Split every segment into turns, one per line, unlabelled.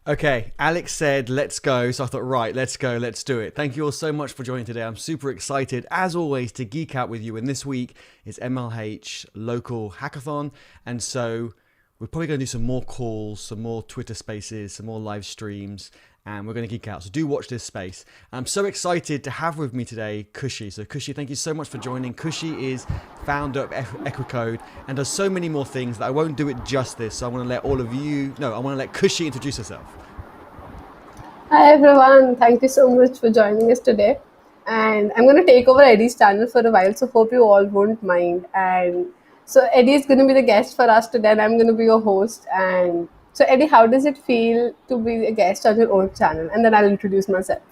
Okay, Alex said, let's go. So I thought, right, let's go, let's do it. Thank you all so much for joining today. I'm super excited, as always, to geek out with you. And this week is MLH Local Hackathon. And so we're probably going to do some more calls, some more Twitter spaces, some more live streams, and we're going to geek out. So do watch this space. I'm so excited to have with me today Khushi. So Khushi, thank you so much for joining. Khushi is founder of EquiCode and does so many more things that I won't do it justice. So I want to let I want to let Khushi introduce herself.
Hi everyone, thank you so much for joining us today. And I'm going to take over Eddie's channel for a while, so hope you all won't mind. And so Eddie is going to be the guest for us today, and I'm going to be your host. And so Eddie, how does it feel to be a guest on your own channel? And then I'll introduce myself.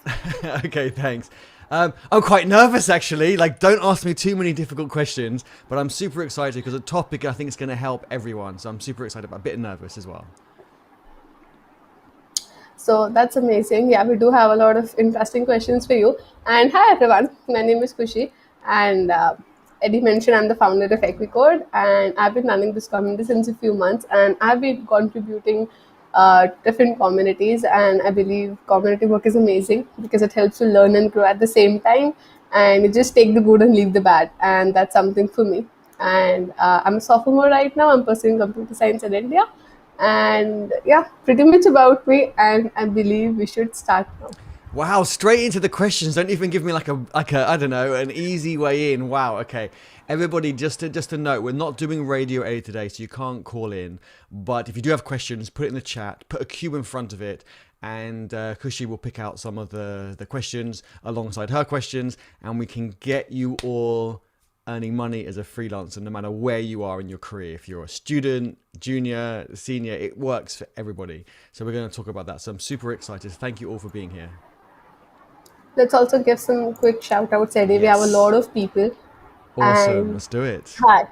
Okay, thanks. I'm quite nervous actually. Like, don't ask me too many difficult questions, but I'm super excited because the topic I think is going to help everyone. So I'm super excited, but a bit nervous as well.
So that's amazing. Yeah, we do have a lot of interesting questions for you. And hi everyone, my name is Khushi, and Eddie mentioned I'm the founder of EquiCode, and I've been running this community since a few months, and I've been contributing different communities, and I believe community work is amazing because it helps you learn and grow at the same time, and you just take the good and leave the bad, and that's something for me. And I'm a sophomore right now. I'm pursuing computer science in India, and yeah, pretty much about me, and I believe we should start now.
Wow, straight into the questions. Don't even give me like a I don't know, an easy way in. Wow. Okay, everybody, just to note, we're not doing radio A today, so you can't call in. But if you do have questions, put it in the chat. Put a cube in front of it, and Khushi will pick out some of the questions alongside her questions, and we can get you all earning money as a freelancer, no matter where you are in your career. If you're a student, junior, senior, it works for everybody. So we're going to talk about that. So I'm super excited. Thank you all for being here.
Let's also give some quick shout outs, Eddie. We have a lot of people.
Awesome.
And
Let's do it.
hi.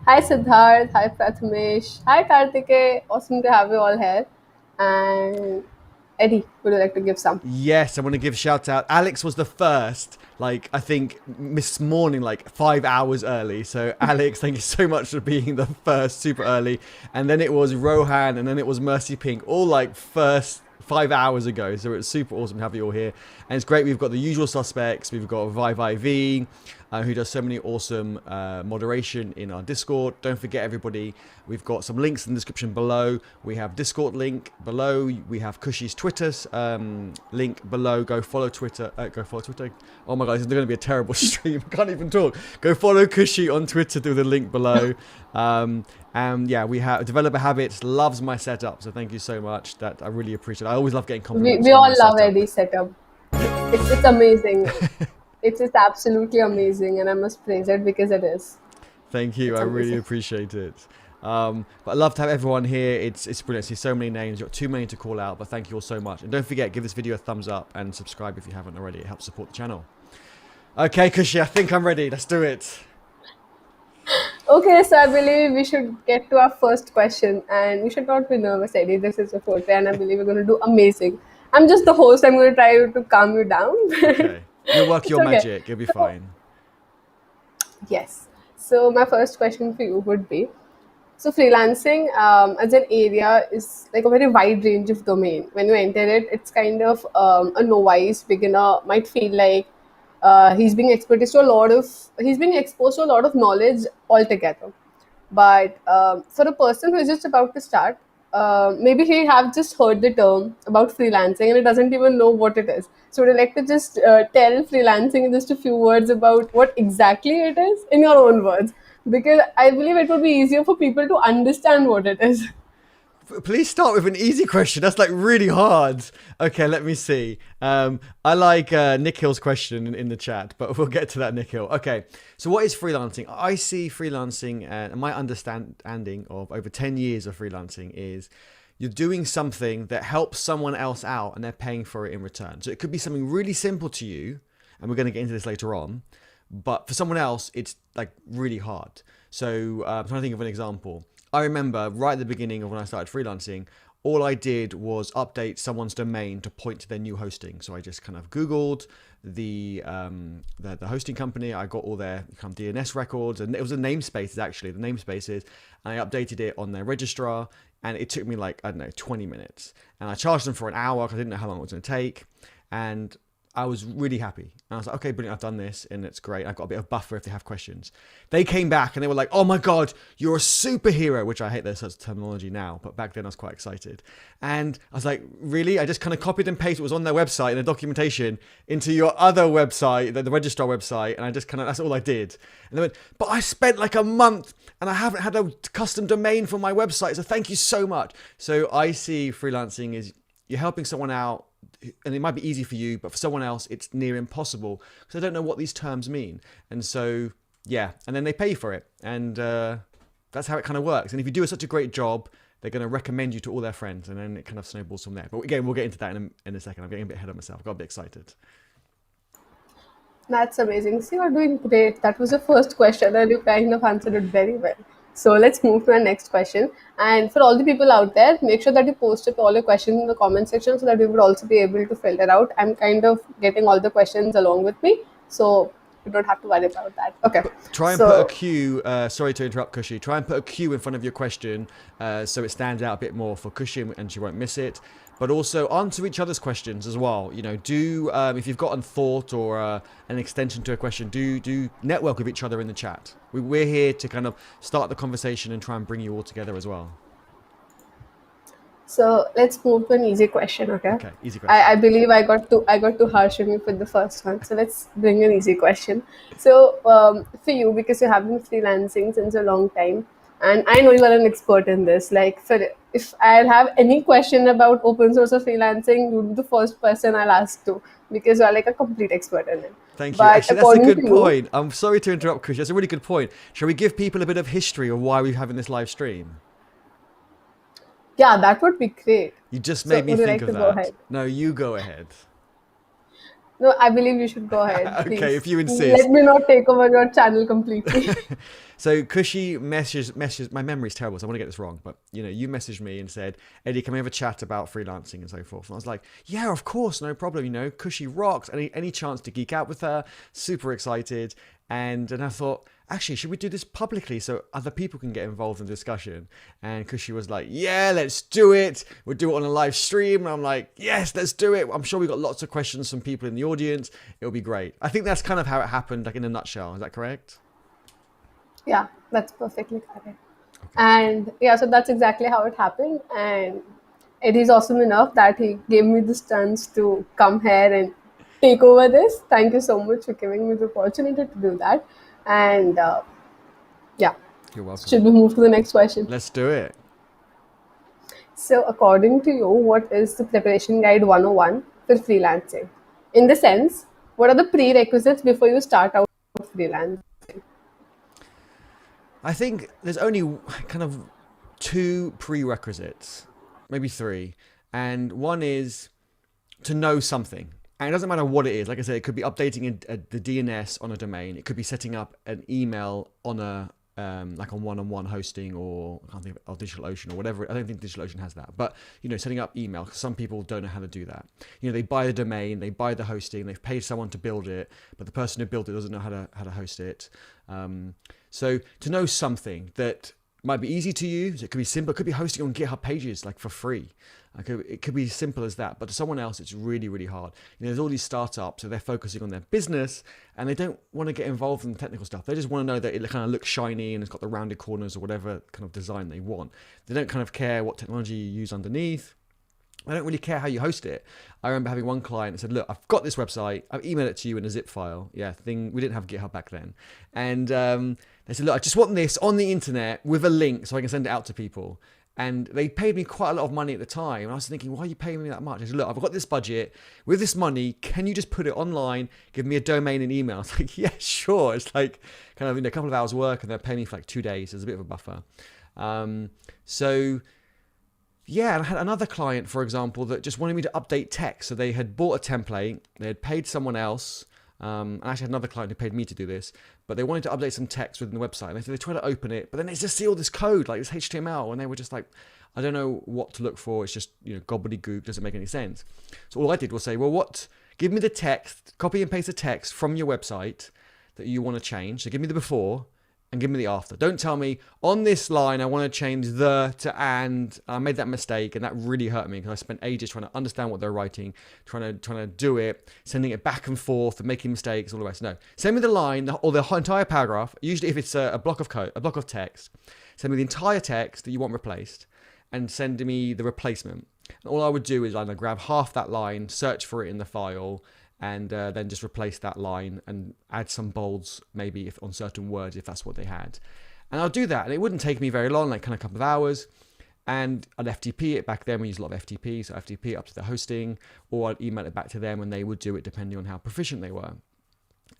Hi Siddharth, hi Prathamesh, hi Kartike. Awesome to have you all here. And Eddie, would you like to give some?
Yes, I want to give a shout out. Alex was the first, like, I think this morning, like 5 hours early. So Alex, thank you so much for being the first super early. And then it was Rohan, and then it was Mercy Pink, all like first 5 hours ago. So it's super awesome to have you all here. And it's great. We've got the usual suspects. We've got ViViV, who does so many awesome moderation in our Discord. Don't forget, everybody, we've got some links in the description below. We have Discord link below. We have Khushi's Twitter link below. Go follow Twitter. Go follow Twitter. Oh my God, this is going to be a terrible stream. I can't even talk. Go follow Khushi on Twitter through the link below. And yeah, we have Developer Habits loves my setup, so thank you so much. That I really appreciate. I always love getting compliments.
We all love Eddie's setup. It's amazing. It's just absolutely amazing, and I must praise it because it is.
Thank you. I really appreciate it. But I love to have everyone here. It's brilliant. I see so many names. You've got too many to call out, but thank you all so much. And don't forget, give this video a thumbs up and subscribe if you haven't already. It helps support the channel. Okay, Khushi, I think I'm ready. Let's do it.
Okay, so I believe we should get to our first question, and we should not be nervous, Eddie. This is a forte, and I believe we're going to do amazing. I'm just the host. I'm going to try to calm you down.
Okay. You'll work your magic. You'll be fine.
Yes. So my first question for you would be, so freelancing as an area is like a very wide range of domain. When you enter it, it's kind of a novice beginner might feel like he's being exposed to a lot of knowledge altogether. But for a person who is just about to start, maybe he have just heard the term about freelancing and he doesn't even know what it is. So would you like to just tell freelancing in just a few words about what exactly it is in your own words? Because I believe it would be easier for people to understand what it is.
Please start with an easy question. That's like really hard. Okay, let me see. I like Nick Hill's question in the chat, but we'll get to that, Nick Hill. Okay, so what is freelancing? I see freelancing, and my understanding of over 10 years of freelancing is you're doing something that helps someone else out and they're paying for it in return. So it could be something really simple to you, and we're going to get into this later on, but for someone else, it's like really hard. So I'm trying to think of an example. I remember right at the beginning of when I started freelancing, all I did was update someone's domain to point to their new hosting. So I just kind of Googled the hosting company. I got all their kind of DNS records, and it was the namespaces actually, the namespaces, and I updated it on their registrar. And it took me like, I don't know, 20 minutes. And I charged them for an hour because I didn't know how long it was going to take. And I was really happy. And I was like, okay, brilliant, I've done this and it's great. I've got a bit of buffer if they have questions. They came back and they were like, oh my God, you're a superhero, which I hate that such terminology now, but back then I was quite excited. And I was like, really? I just kind of copied and pasted what was on their website and the documentation into your other website, the registrar website. And I just kind of, that's all I did. And they went, but I spent like a month and I haven't had a custom domain for my website. So thank you so much. So I see freelancing as you're helping someone out, and it might be easy for you, but for someone else, it's near impossible because they don't know what these terms mean. And so, yeah, and then they pay for it. And that's how it kind of works. And if you do such a great job, they're going to recommend you to all their friends, and then it kind of snowballs from there. But again, we'll get into that in a second. I'm getting a bit ahead of myself. I got a bit excited.
That's amazing. See, you're doing great. That was the first question, and you kind of answered it very well. So let's move to our next question. And for all the people out there, make sure that you post up all your questions in the comment section so that we would also be able to filter out. I'm kind of getting all the questions along with me, so you don't have to worry about that. Okay.
Try and put a Q, sorry to interrupt Khushi, try and put a Q in front of your question so it stands out a bit more for Khushi and she won't miss it. But also answer each other's questions as well. You know, do if you've got a thought or an extension to a question, do network with each other in the chat. We're here to kind of start the conversation and try and bring you all together as well.
So let's move to an easy question, okay?
Okay, easy question.
I believe I got too harsh on you for the first one. So let's bring an easy question. So for you, because you have been freelancing since a long time, and I know you are an expert in this. Like, if I'll have any question about open source or freelancing, you'll be the first person I'll ask to, because you are like a complete expert in it.
Thank you.
But
actually, that's a good point. I'm sorry to interrupt, Khushi. That's a really good point. Shall we give people a bit of history of why we're having this live stream?
Yeah, that would be great.
You just made me think of that. No, you go ahead.
No, I believe you should go ahead. Please.
Okay, if you insist.
Let me not take over your channel completely.
So Khushi messaged, my memory's terrible, so I want to get this wrong, but you know, you messaged me and said, Eddie, can we have a chat about freelancing and so forth? And I was like, yeah, of course, no problem. You know, Khushi rocks. Any chance to geek out with her? Super excited. And I thought, actually, should we do this publicly so other people can get involved in the discussion? And Khushi was like, yeah, let's do it. We'll do it on a live stream. And I'm like, yes, let's do it. I'm sure we got lots of questions from people in the audience. It'll be great. I think that's kind of how it happened, like in a nutshell. Is that correct?
Yeah, that's perfectly correct. Okay. And yeah, so that's exactly how it happened. And it is awesome enough that he gave me this chance to come here and take over this. Thank you so much for giving me the opportunity to do that. And yeah,
you're welcome.
Should we move to the next question?
Let's do it.
So according to you, what is the preparation guide 101 for freelancing? In the sense, what are the prerequisites before you start out freelancing?
I think there's only kind of two prerequisites, maybe three. And one is to know something. And it doesn't matter what it is. Like I said, it could be updating the DNS on a domain. It could be setting up an email on a like on one-on-one hosting, or I can't think of DigitalOcean or whatever. I don't think DigitalOcean has that. But you know, setting up email, because some people don't know how to do that. You know, they buy the domain, they buy the hosting, they've paid someone to build it, but the person who built it doesn't know how to host it. So to know something that might be easy to use, it could be simple. It could be hosting on GitHub pages like for free. It could be as simple as that, but to someone else, it's really, really hard. You know, there's all these startups, so they're focusing on their business, and they don't want to get involved in the technical stuff. They just want to know that it kind of looks shiny and it's got the rounded corners or whatever kind of design they want. They don't kind of care what technology you use underneath. I don't really care how you host it. I remember having one client that said, look, I've got this website. I've emailed it to you in a zip file. Yeah, we didn't have GitHub back then. And they said, look, I just want this on the internet with a link so I can send it out to people. And they paid me quite a lot of money at the time. And I was thinking, why are you paying me that much? I said, look, I've got this budget. With this money, can you just put it online, give me a domain and email? I was like, yeah, sure. It's like kind of a couple of hours work, and they're paying me for like 2 days. There's a bit of a buffer. Yeah, and I had another client, for example, that just wanted me to update text. So they had bought a template, they had paid someone else And I actually had another client who paid me to do this, but they wanted to update some text within the website. And they tried to open it, but then they just see all this code, like this HTML, and they were just like, I don't know what to look for. It's just, gobbledygook, doesn't make any sense. So all I did was say, well, give me the text, copy and paste the text from your website that you want to change. So give me the before and give me the after. Don't tell me on this line I want to change the to and. I made that mistake and that really hurt me because I spent ages trying to understand what they're writing, trying to do it, sending it back and forth and making mistakes, all the rest. No, send me the line or the entire paragraph. Usually if it's a block of code, a block of text, send me the entire text that you want replaced and send me the replacement. And all I would do is I'd grab half that line, search for it in the file, and then just replace that line and add some bolds maybe if on certain words if that's what they had. And I'll do that, and it wouldn't take me very long, like kind of a couple of hours. And I'd FTP it. Back then we used a lot of FTP, so FTP it up to the hosting, or I'd email it back to them and they would do it depending on how proficient they were.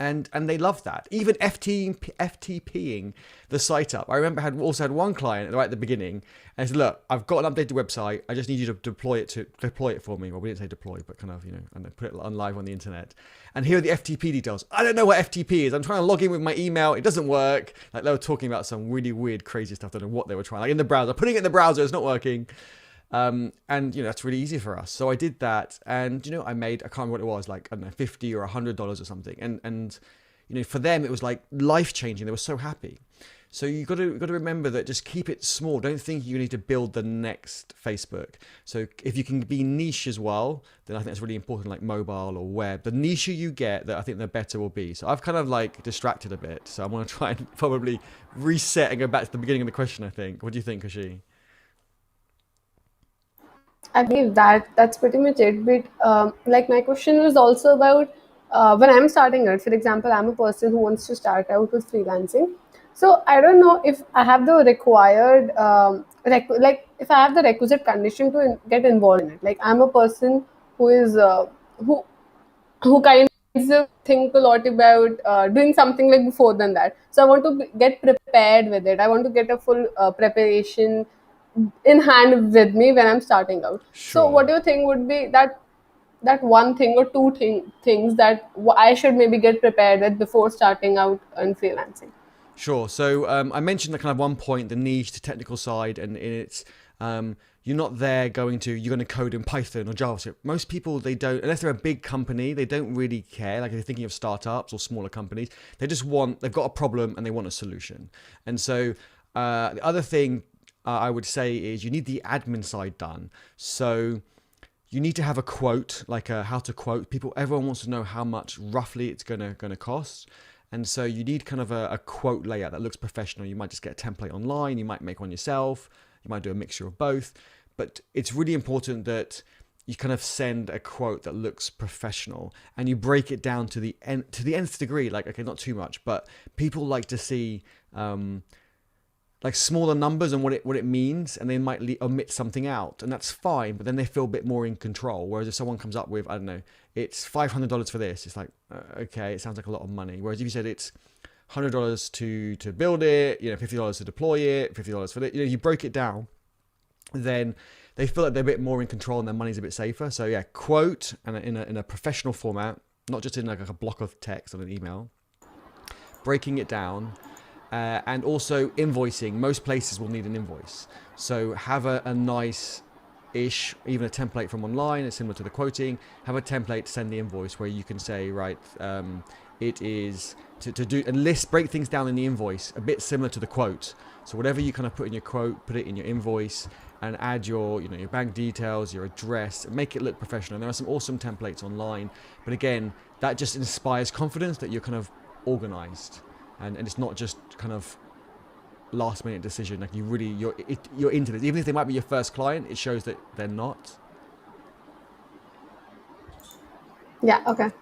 And they loved that. Even FTPing the site up. I remember I also had one client right at the beginning and said, look, I've got an updated website. I just need you to deploy it for me. Well, we didn't say deploy, but kind of, and put it on live on the internet. And here are the FTP details. I don't know what FTP is. I'm trying to log in with my email. It doesn't work. Like they were talking about some really weird, crazy stuff. I don't know what they were trying. Like in the browser, putting it in the browser, it's not working. And that's really easy for us. So I did that, and I made, I can't remember what it was, like I don't know, $50 or $100 or something. And for them it was like life changing. They were so happy. So you got to remember that just keep it small. Don't think you need to build the next Facebook. So if you can be niche as well, then I think that's really important, like mobile or web. The niche you get, that I think the better will be. So I've kind of like distracted a bit. So I want to try and probably reset and go back to the beginning of the question, I think. What do you think, Khushi?
I believe that's pretty much it. But like my question was also about when I'm starting out. For example, I'm a person who wants to start out with freelancing. So I don't know if I have the required like if I have the requisite condition to get involved in it. Like I'm a person who is who kind of think a lot about doing something like before than that. So I want to get prepared with it. I want to get a full preparation in hand with me when I'm starting out. So what
Sure.
do you think would be that one thing or things that I should maybe get prepared with before starting out in freelancing?
Sure. So I mentioned the kind of one point, the niche, the technical side, and it's you're not there you're going to code in Python or JavaScript. Most people, they don't, unless they're a big company, they don't really care. Like if you're thinking of startups or smaller companies, they've got a problem and they want a solution. And so the other thing I would say is you need the admin side done. So you need to have a quote, like how to quote people. Everyone wants to know how much roughly it's gonna cost. And so you need kind of a quote layout that looks professional. You might just get a template online. You might make one yourself. You might do a mixture of both. But it's really important that you kind of send a quote that looks professional and you break it down to the nth degree. Like, okay, not too much, but people like to see like smaller numbers and what it means, and they might omit something out, and that's fine, but then they feel a bit more in control. Whereas if someone comes up with, I don't know, it's $500 for this, it's like, okay, it sounds like a lot of money. Whereas if you said it's $100 to build it, $50 to deploy it, $50 for it, you broke it down, then they feel like they're a bit more in control and their money's a bit safer. So yeah, quote and in a professional format, not just in like a block of text on an email, breaking it down. And also invoicing. Most places will need an invoice. So have a nice-ish, even a template from online, it's similar to the quoting. Have a template to send the invoice where you can say, right, it is to do and break things down in the invoice, a bit similar to the quote. So whatever you kind of put in your quote, put it in your invoice and add your bank details, your address, make it look professional. And there are some awesome templates online. But again, that just inspires confidence that you're kind of organized. And it's not just kind of last minute decision. Like you're into this. Even if they might be your first client, it shows that they're not.
Yeah, okay.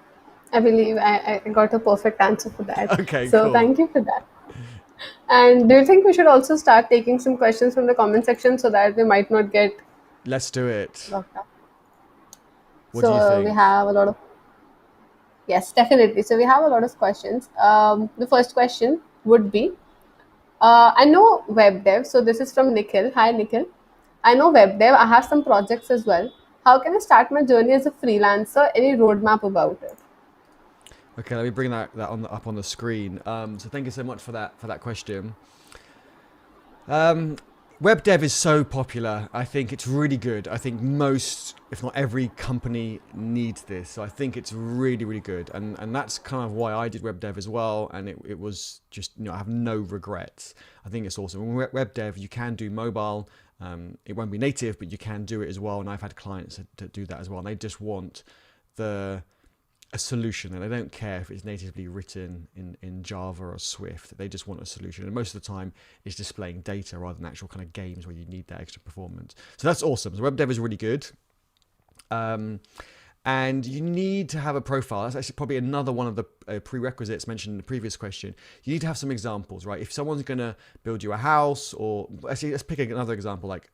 I believe I got a perfect answer for that.
Okay,
So
cool.
thank you for that. And do you think we should also start taking some questions from the comment section so that we might not get
Let's do it.
locked up?
What do you
So we
think?
have a lot of yes, definitely. So we have a lot of questions. The first question would be I know web dev. So this is from Nikhil. Hi, Nikhil. I know web dev. I have some projects as well. How can I start my journey as a freelancer? Any roadmap about it?
Okay, let me bring that up on the screen. So thank you so much for that question. Web dev is so popular. I think it's really good. I think most, if not every company needs this. So I think it's really, really good. And that's kind of why I did web dev as well. And it was just, I have no regrets. I think it's awesome. Web dev, you can do mobile. It won't be native, but you can do it as well. And I've had clients that do that as well. And they just want a solution, and they don't care if it's natively written in Java or Swift. They just want a solution, and most of the time it's displaying data rather than actual kind of games where you need that extra performance. So that's awesome. So web dev is really good. And you need to have a profile. That's actually probably another one of the prerequisites mentioned in the previous question. You need to have some examples, right? If someone's going to build you a house, or actually let's pick another example, like,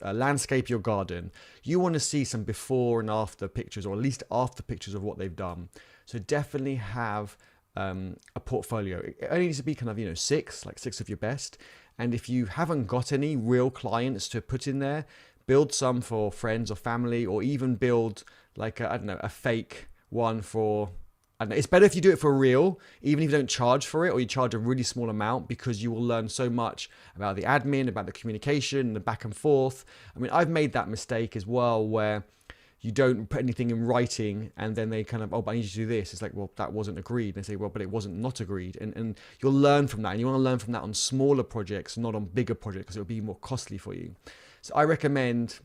landscape your garden. You want to see some before and after pictures, or at least after pictures of what they've done. So definitely have a portfolio. It only needs to be kind of, six of your best. And if you haven't got any real clients to put in there, build some for friends or family, or even build like a fake one for, it's better if you do it for real, even if you don't charge for it, or you charge a really small amount, because you will learn so much about the admin, about the communication, the back and forth. I mean, I've made that mistake as well, where you don't put anything in writing, and then they kind of, but I need you to do this. It's like, well, that wasn't agreed. And they say, well, but it wasn't not agreed. And you'll learn from that. And you want to learn from that on smaller projects, not on bigger projects, because it'll be more costly for you. So I recommend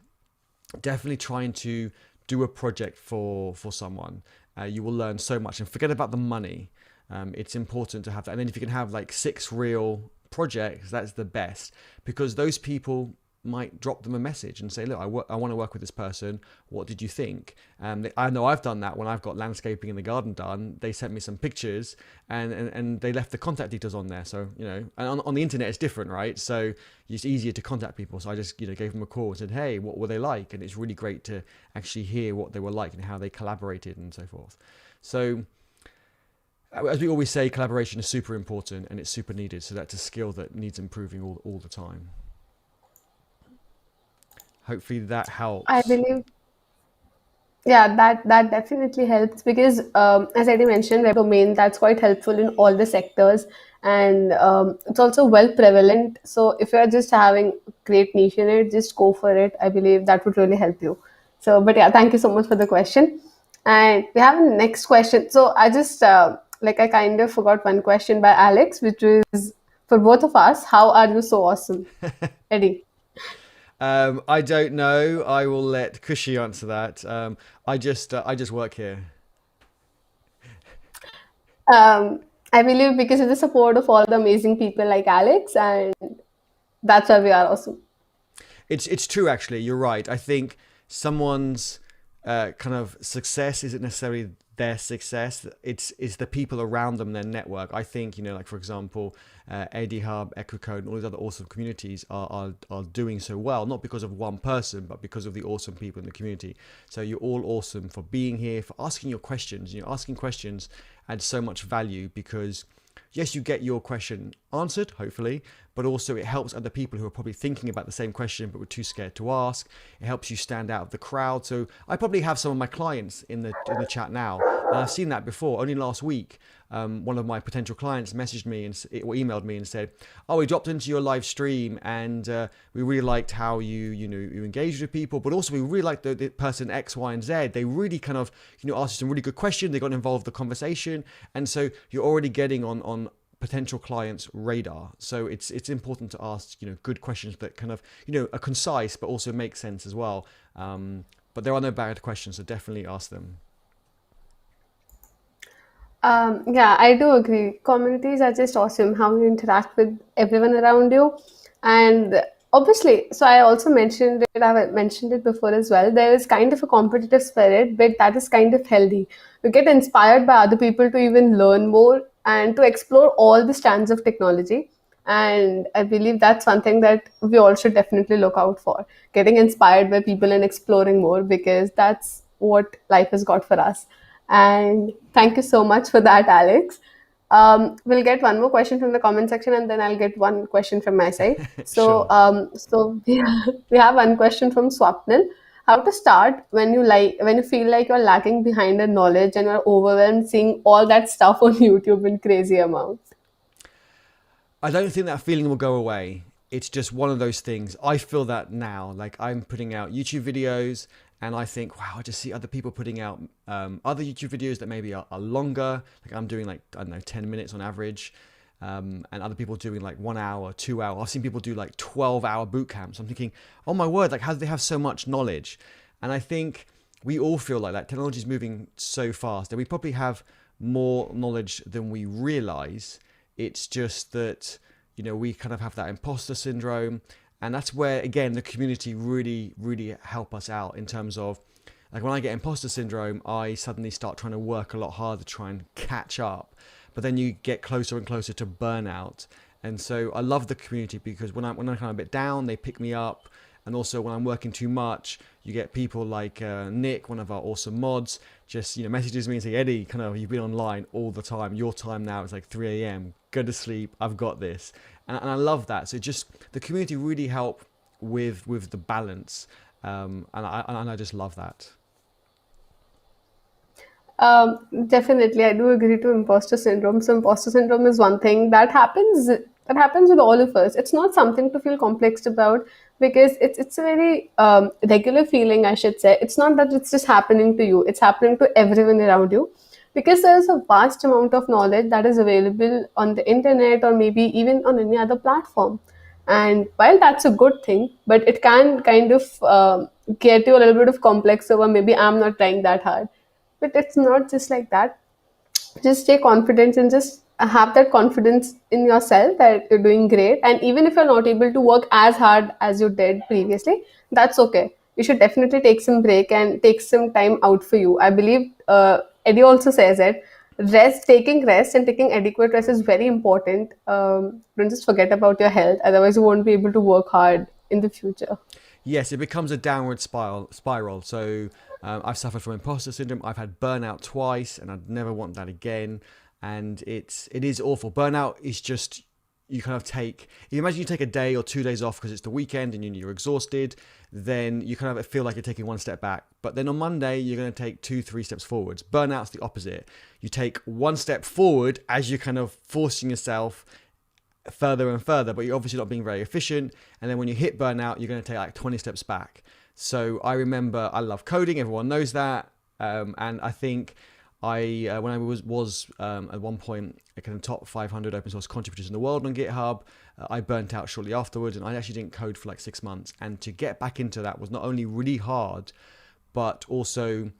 definitely trying to do a project for someone. You will learn so much, and forget about the money. It's important to have that. And then if you can have like 6 real projects, that's the best, because those people might drop them a message and say, look, I want to work with this person. What did you think? I know I've done that when I've got landscaping in the garden done. They sent me some pictures, and they left the contact details on there. So, and on the internet it's different, right? So it's easier to contact people. So I just, gave them a call and said, hey, what were they like? And it's really great to actually hear what they were like and how they collaborated and so forth. So as we always say, collaboration is super important and it's super needed. So that's a skill that needs improving all the time. Hopefully that helps.
I believe, yeah, that definitely helps because, as I mentioned, web domain, that's quite helpful in all the sectors, and it's also well prevalent. So if you're just having great niche in it, just go for it. I believe that would really help you. So, but yeah, thank you so much for the question. And we have a next question. So I just I kind of forgot one question by Alex, which is for both of us. How are you so awesome, Eddie?
I don't know. I will let Khushi answer that. I just work here.
I believe because of the support of all the amazing people like Alex, and that's why we are awesome.
It's true, actually. You're right. I think someone's kind of success isn't necessarily their success. It's the people around them, their network. I think, like, for example, AD Hub, EquiCode, and all these other awesome communities are doing so well, not because of one person, but because of the awesome people in the community. So you're all awesome for being here, for asking your questions. Asking questions adds so much value, because yes, you get your question answered, hopefully, but also it helps other people who are probably thinking about the same question but were too scared to ask. It helps you stand out of the crowd. So I probably have some of my clients in the chat now, and I've seen that before. Only last week, one of my potential clients messaged me or emailed me and said, "Oh, we dropped into your live stream, and we really liked how you engaged with people, but also we really liked the person X, Y, and Z. They really kind of asked you some really good questions. They got involved in the conversation, and so you're already getting on potential clients' radar. So it's important to ask good questions that kind of are concise but also make sense as well. But there are no bad questions, so definitely ask them.
Yeah, I do agree. Communities are just awesome. How you interact with everyone around you, and obviously, so I also mentioned it. I've mentioned it before as well. There is kind of a competitive spirit, but that is kind of healthy. You get inspired by other people to even learn more and to explore all the strands of technology. And I believe that's one thing that we all should definitely look out for, getting inspired by people and exploring more, because that's what life has got for us. And thank you so much for that, Alex. We'll get one more question from the comment section, and then I'll get one question from my side. So,
Sure.
we have one question from Swapnil. How to start when you feel like you're lacking behind in knowledge and you're overwhelmed seeing all that stuff on YouTube in crazy amounts.
I don't think that feeling will go away. It's just one of those things. I feel that now. Like I'm putting out YouTube videos and I think, wow, I just see other people putting out other YouTube videos that maybe are longer. Like I'm doing like, I don't know, 10 minutes on average. And other people doing like 1 hour, 2 hour. I've seen people do like 12-hour boot camps. I'm thinking, oh my word, like how do they have so much knowledge? And I think we all feel like that. Technology is moving so fast that we probably have more knowledge than we realize. It's just that, we kind of have that imposter syndrome. And that's where, again, the community really, really help us out in terms of, like when I get imposter syndrome, I suddenly start trying to work a lot harder to try and catch up. But then you get closer and closer to burnout. And so I love the community because when I'm kind of a bit down, they pick me up. And also when I'm working too much, you get people like Nick, one of our awesome mods, just messages me and say, Eddie, kind of, you've been online all the time. Your time now is like 3 a.m. Go to sleep. I've got this, and I love that. So just the community really help with the balance, and I just love that.
Definitely, I do agree to imposter syndrome. So imposter syndrome is one thing that happens. That happens with all of us. It's not something to feel complex about because it's a very regular feeling, I should say. It's not that it's just happening to you. It's happening to everyone around you because there's a vast amount of knowledge that is available on the internet or maybe even on any other platform. And while that's a good thing, but it can kind of get you a little bit of complex over maybe I'm not trying that hard, but it's not just like that. Just stay confident and just have that confidence in yourself that you're doing great. And even if you're not able to work as hard as you did previously, that's okay. You should definitely take some break and take some time out for you. I believe Eddie also says it. Taking rest and taking adequate rest is very important. Don't just forget about your health, otherwise you won't be able to work hard in the future.
Yes, it becomes a downward spiral. So I've suffered from imposter syndrome. I've had burnout twice, and I'd never want that again. And it is awful. Burnout is just you kind of take. You imagine you take a day or 2 days off because it's the weekend and you're exhausted. Then you kind of feel like you're taking one step back. But then on Monday you're going to take 2-3 steps forwards. Burnout's the opposite. You take one step forward as you're kind of forcing yourself further and further, but you're obviously not being very efficient. And then when you hit burnout, you're going to take like 20 steps back. So I remember I love coding. Everyone knows that. And I think when I was at one point like in the top 500 open source contributors in the world on GitHub, I burnt out shortly afterwards and I actually didn't code for like 6 months. And to get back into that was not only really hard, but also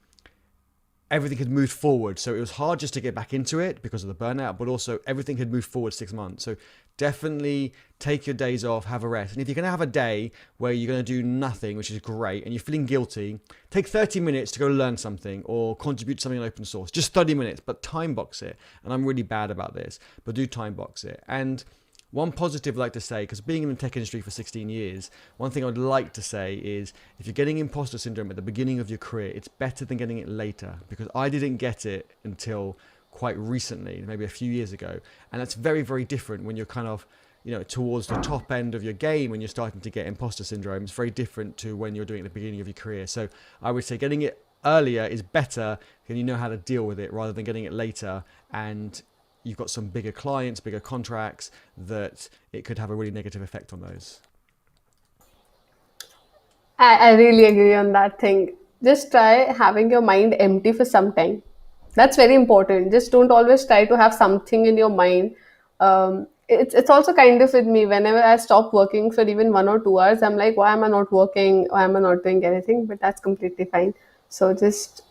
everything had moved forward. So it was hard just to get back into it because of the burnout, but also everything had moved forward 6 months. So definitely take your days off, have a rest. And if you're going to have a day where you're going to do nothing, which is great, and you're feeling guilty, take 30 minutes to go learn something or contribute something in open source. Just 30 minutes, but time box it. And I'm really bad about this, but do time box it. And one positive I'd like to say, because being in the tech industry for 16 years, one thing I'd like to say is if you're getting imposter syndrome at the beginning of your career, it's better than getting it later, because I didn't get it until quite recently, maybe a few years ago. And that's very, very different when you're kind of, towards the top end of your game, when you're starting to get imposter syndrome. It's very different to when you're doing it at the beginning of your career. So I would say getting it earlier is better, and you know how to deal with it, rather than getting it later and you've got some bigger clients, bigger contracts, that it could have a really negative effect on those.
I really agree on that thing. Just try having your mind empty for some time. That's very important. Just don't always try to have something in your mind. It's also kind of with me. Whenever I stop working for even 1 or 2 hours, I'm like, why am I not working? Why am I not doing anything? But that's completely fine. So just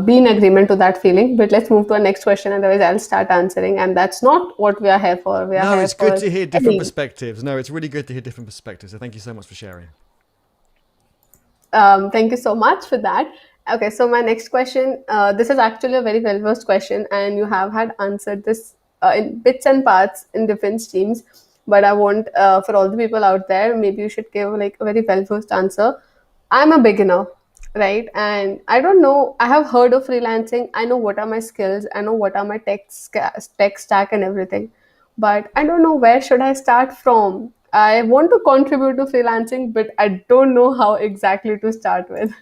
be in agreement to that feeling. But let's move to our next question. Otherwise, I'll start answering. And that's not what we are here for. We are
No,
here
it's good
for
to hear different
studying.
perspectives. No, it's really good to hear different perspectives. So thank you so much for sharing.
Thank you so much for that. Okay, so my next question, this is actually a very well versed question, and you have had answered this in bits and parts in different streams. But I want for all the people out there, maybe you should give like a very well versed answer. I'm a beginner, right? And I don't know. I have heard of freelancing. I know what are my skills. I know what are my tech stack and everything, but I don't know where should I start from. I want to contribute to freelancing, but I don't know how exactly to start with.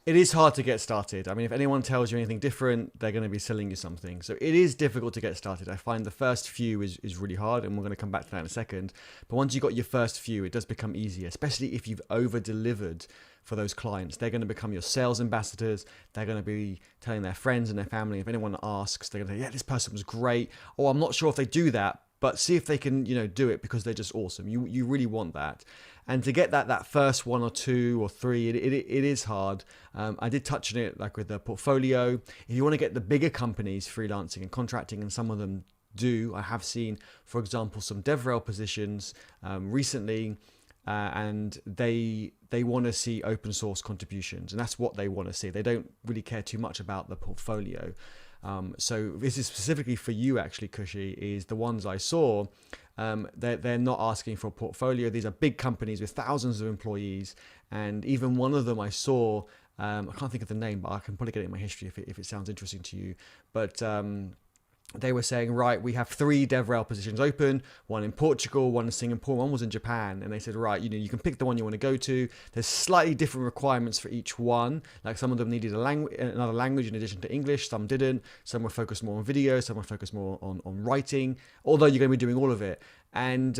It is hard to get started. I mean, if anyone tells you anything different, they're going to be selling you something. So it is difficult to get started. I find the first few is really hard, and we're going to come back to that in a second. But once you've got your first few, it does become easier, especially if you've over-delivered for those clients. They're going to become your sales ambassadors. They're going to be telling their friends and their family. If anyone asks, they're going to say, yeah, this person was great. Or I'm not sure if they do that, but see if they can, do it because they're just awesome. You really want that. And to get that first one or two or three, it is hard. I did touch on it like with the portfolio. If you want to get the bigger companies freelancing and contracting, and some of them do, I have seen, for example, some DevRel positions recently, and they want to see open source contributions, and that's what they want to see. They don't really care too much about the portfolio. So this is specifically for you, actually, Khushi, is the ones I saw. They're not asking for a portfolio. These are big companies with thousands of employees. And even one of them I saw, I can't think of the name, but I can probably get it in my history if it sounds interesting to you. But they were saying, right, we have 3 DevRel positions open, one in Portugal, one in Singapore, one was in Japan. And they said, right, you can pick the one you want to go to. There's slightly different requirements for each one. Like some of them needed another language in addition to English, some didn't. Some were focused more on video, some were focused more on writing, although you're going to be doing all of it. And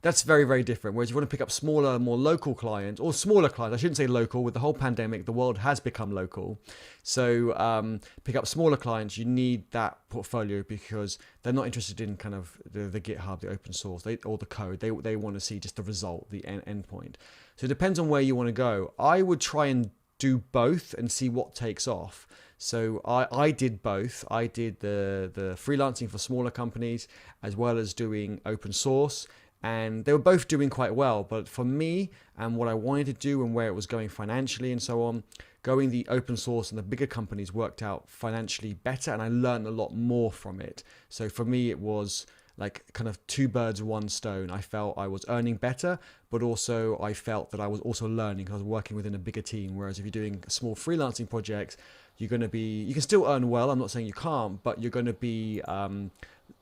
that's very, very different. Whereas you want to pick up smaller, more local clients, or smaller clients, I shouldn't say local, with the whole pandemic, the world has become local. So pick up smaller clients, you need that portfolio because they're not interested in kind of the GitHub, the open source, or the code. They want to see just the result, the end point. So it depends on where you want to go. I would try and do both and see what takes off. So I did both. I did the freelancing for smaller companies as well as doing open source, and they were both doing quite well. But for me and what I wanted to do and where it was going financially and so on, going the open source and the bigger companies worked out financially better, and I learned a lot more from it. So for me, it was like kind of 2 birds, 1 stone. I felt I was earning better, but also I felt that I was also learning because I was working within a bigger team. Whereas if you're doing small freelancing projects, you can still earn well. I'm not saying you can't, but you're going to be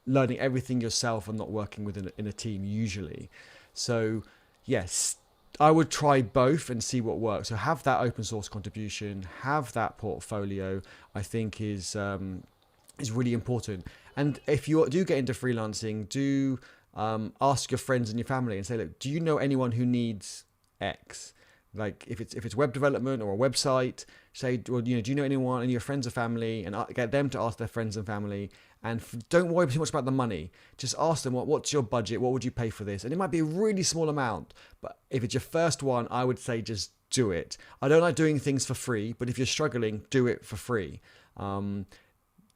learning everything yourself and not working in a team usually. So yes, I would try both and see what works. So have that open source contribution, have that portfolio, I think is really important. And if you do get into freelancing, do ask your friends and your family and say, look, do you know anyone who needs X? Like if it's web development or a website, say, well, do you know anyone, any of your friends or family, and get them to ask their friends and family. And don't worry too much about the money. Just ask them, what's your budget? What would you pay for this? And it might be a really small amount, but if it's your first one, I would say just do it. I don't like doing things for free, but if you're struggling, do it for free.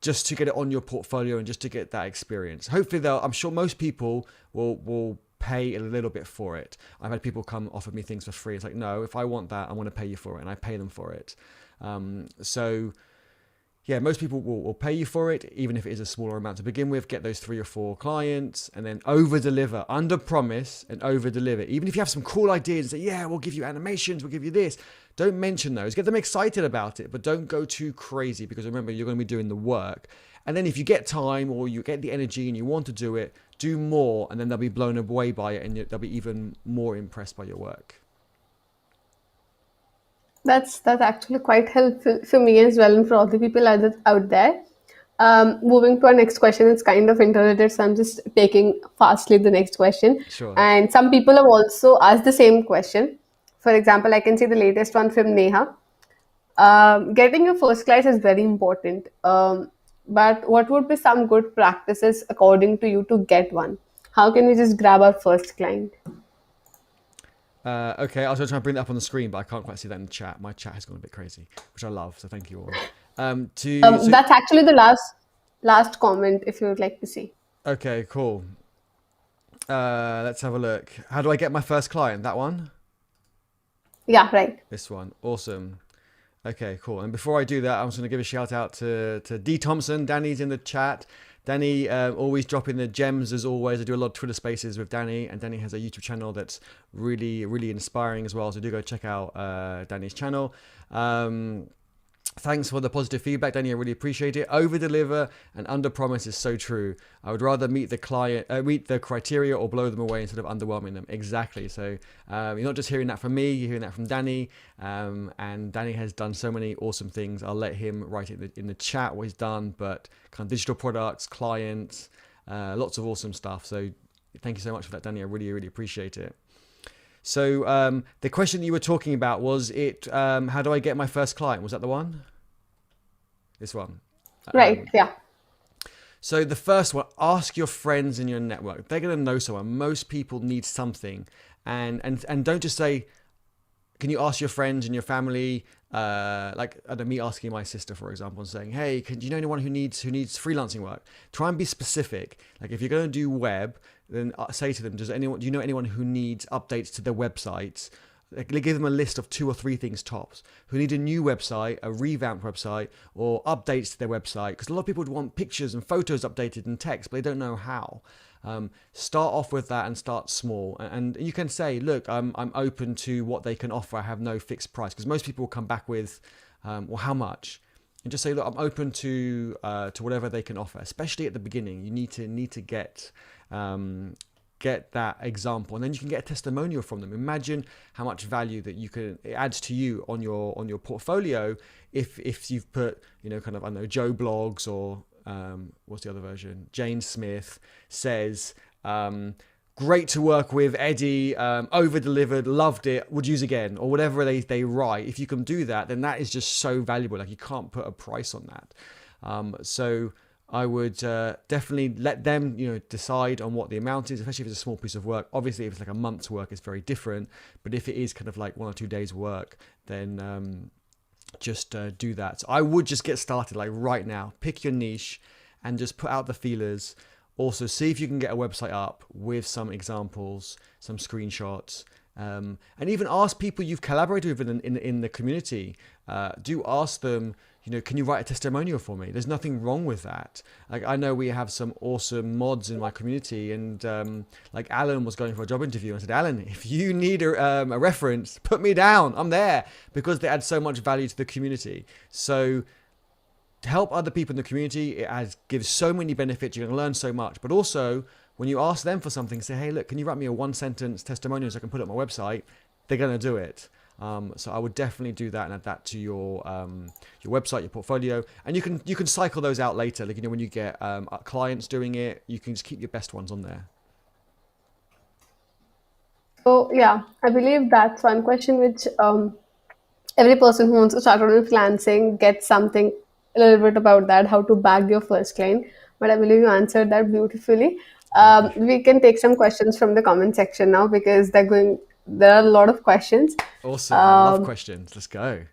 Just to get it on your portfolio and just to get that experience. Hopefully, I'm sure most people will pay a little bit for it. I've had people come offer me things for free. It's like, no, if I want that, I want to pay you for it, and I pay them for it. So yeah, most people will pay you for it, even if it is a smaller amount to begin with. Get those 3 or 4 clients and then over deliver, under promise and over deliver. Even if you have some cool ideas and say, yeah, we'll give you animations, we'll give you this. Don't mention those. Get them excited about it, but don't go too crazy, because remember, you're going to be doing the work. And then if you get time or you get the energy and you want to do it, do more, and then they'll be blown away by it and they'll be even more impressed by your work.
That's actually quite helpful for me as well, and for all the people out there. Moving to our next question, it's kind of interrelated, so I'm just taking fastly the next question.
Sure.
And some people have also asked the same question. For example, I can see the latest one from Neha. Getting your first client is very important. But what would be some good practices according to you to get one? How can we just grab our first client?
Okay, I was going to try and bring that up on the screen, but I can't quite see that in the chat. My chat has gone a bit crazy, which I love, so thank you all.
That's actually the last comment, if you would like to see.
Okay, cool. Let's have a look. How do I get my first client? That one?
Yeah, right.
This one. Awesome. Okay, cool. And before I do that, I'm just going to give a shout out to D Thompson. Danny's in the chat. Danny always dropping the gems as always. I do a lot of Twitter spaces with Danny, and Danny has a YouTube channel that's really, really inspiring as well. So do go check out Danny's channel. Thanks for the positive feedback, Danny. I really appreciate it. Over deliver and under promise is so true. I would rather meet the criteria or blow them away instead of underwhelming them. Exactly. So you're not just hearing that from me, you're hearing that from Danny. And Danny has done so many awesome things. I'll let him write it in the chat what he's done, but kind of digital products, clients, lots of awesome stuff. So thank you so much for that, Danny. I really, really appreciate it. So the question that you were talking about was how do I get my first client? Was that the one? This one.
Right. Yeah.
So the first one, ask your friends in your network. They're going to know someone. Most people need something. And don't just say, can you ask your friends and your family, like me asking my sister, for example, and saying, hey, do you know anyone who needs freelancing work? Try and be specific. Like if you're going to do web, then say to them, do you know anyone who needs updates to their websites? Give them a list of 2 or 3 things tops, who need a new website, a revamped website, or updates to their website. Because a lot of people would want pictures and photos updated and text, but they don't know how. Start off with that and start small. And you can say, look, I'm open to what they can offer. I have no fixed price. Because most people will come back with, well, how much? And just say, look, I'm open to whatever they can offer. Especially at the beginning, you need to get that example, and then you can get a testimonial from them. Imagine how much value that it adds to you on your portfolio if you've put, kind of, I don't know, Joe Blogs or what's the other version? Jane Smith says, great to work with, Eddie, over delivered, loved it, would use again, or whatever they write. If you can do that, then that is just so valuable. Like you can't put a price on that. So I would definitely let them, decide on what the amount is, especially if it's a small piece of work. Obviously, if it's like a month's work, it's very different. But if it is kind of like 1 or 2 days work, then just do that. So I would just get started like right now. Pick your niche and just put out the feelers. Also, see if you can get a website up with some examples, some screenshots. And even ask people you've collaborated with in the community. Do ask them, can you write a testimonial for me? There's nothing wrong with that. Like I know we have some awesome mods in my community, and like Alan was going for a job interview, and I said, Alan, if you need a reference, put me down. I'm there, because they add so much value to the community. So to help other people in the community, gives so many benefits. You're going to learn so much, but also when you ask them for something, say, hey, look, can you write me a 1-sentence testimonial so I can put it on my website? They're going to do it. So I would definitely do that and add that to your website, your portfolio, and you can cycle those out later. Like when you get clients doing it, you can just keep your best ones on there.
So yeah, I believe that's one question which every person who wants to start on freelancing gets something a little bit about that, how to bag your first client. But I believe you answered that beautifully. We can take some questions from the comment section now, because there are a lot of questions.
Awesome. I love questions. Let's go.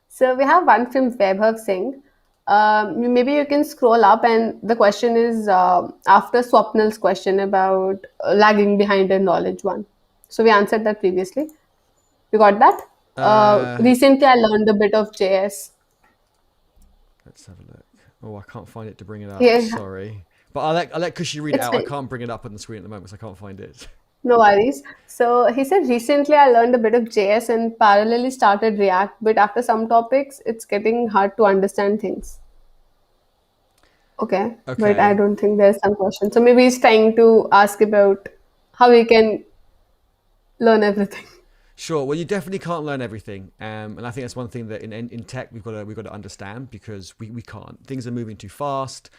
So we have one from Vaibhav Singh. Maybe you can scroll up, and the question is after Swapnil's question about lagging behind in knowledge one. So we answered that previously. You got that? Recently, I learned a bit of JS.
Let's have a look. Oh, I can't find it to bring it up.
Yeah,
Sorry. But I'll let Khushi read it
it's
out. I
fine.
can't bring it up on the screen at the moment because I can't find it.
No worries. So he said, recently I learned a bit of JS and parallelly started React, but after some topics, it's getting hard to understand things. Okay, but I
Okay.
don't think there's some question. So maybe he's trying to ask about how we can learn everything.
Sure. Well, you definitely can't learn everything, and I think that's one thing that in tech we've got to understand, because we can't. Things are moving too fast.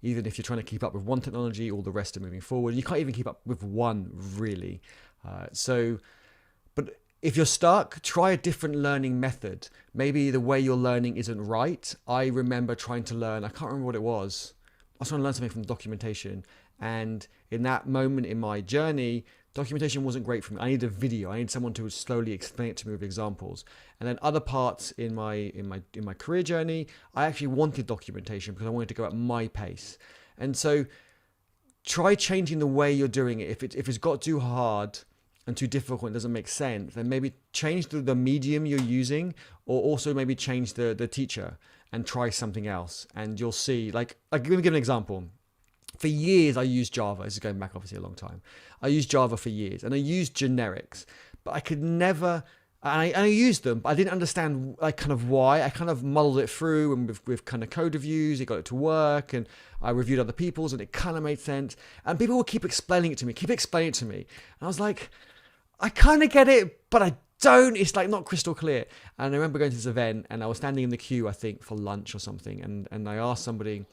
Even if you're trying to keep up with one technology, all the rest are moving forward. You can't even keep up with one, really. But if you're stuck, try a different learning method. Maybe the way you're learning isn't right. I remember trying to learn, I can't remember what it was. I was trying to learn something from documentation. And in that moment in my journey, documentation wasn't great for me. I needed a video. I needed someone to slowly explain it to me with examples. And then other parts in my career journey, I actually wanted documentation because I wanted to go at my pace. And so try changing the way you're doing it. If it's got too hard and too difficult and doesn't make sense, then maybe change the medium you're using, or also maybe change the teacher and try something else. And you'll see, like let me give an example. For years, I used Java. This is going back obviously a long time. I used Java for years, and I used generics, but I could never And I used them, but I didn't understand like kind of why. I kind of muddled it through, and with kind of code reviews, it got it to work, and I reviewed other people's, and it kind of made sense. And people would keep explaining it to me, And I was like, I kind of get it, but I don't. It's like not crystal clear. And I remember going to this event, and I was standing in the queue, I think, for lunch or something, and I asked somebody,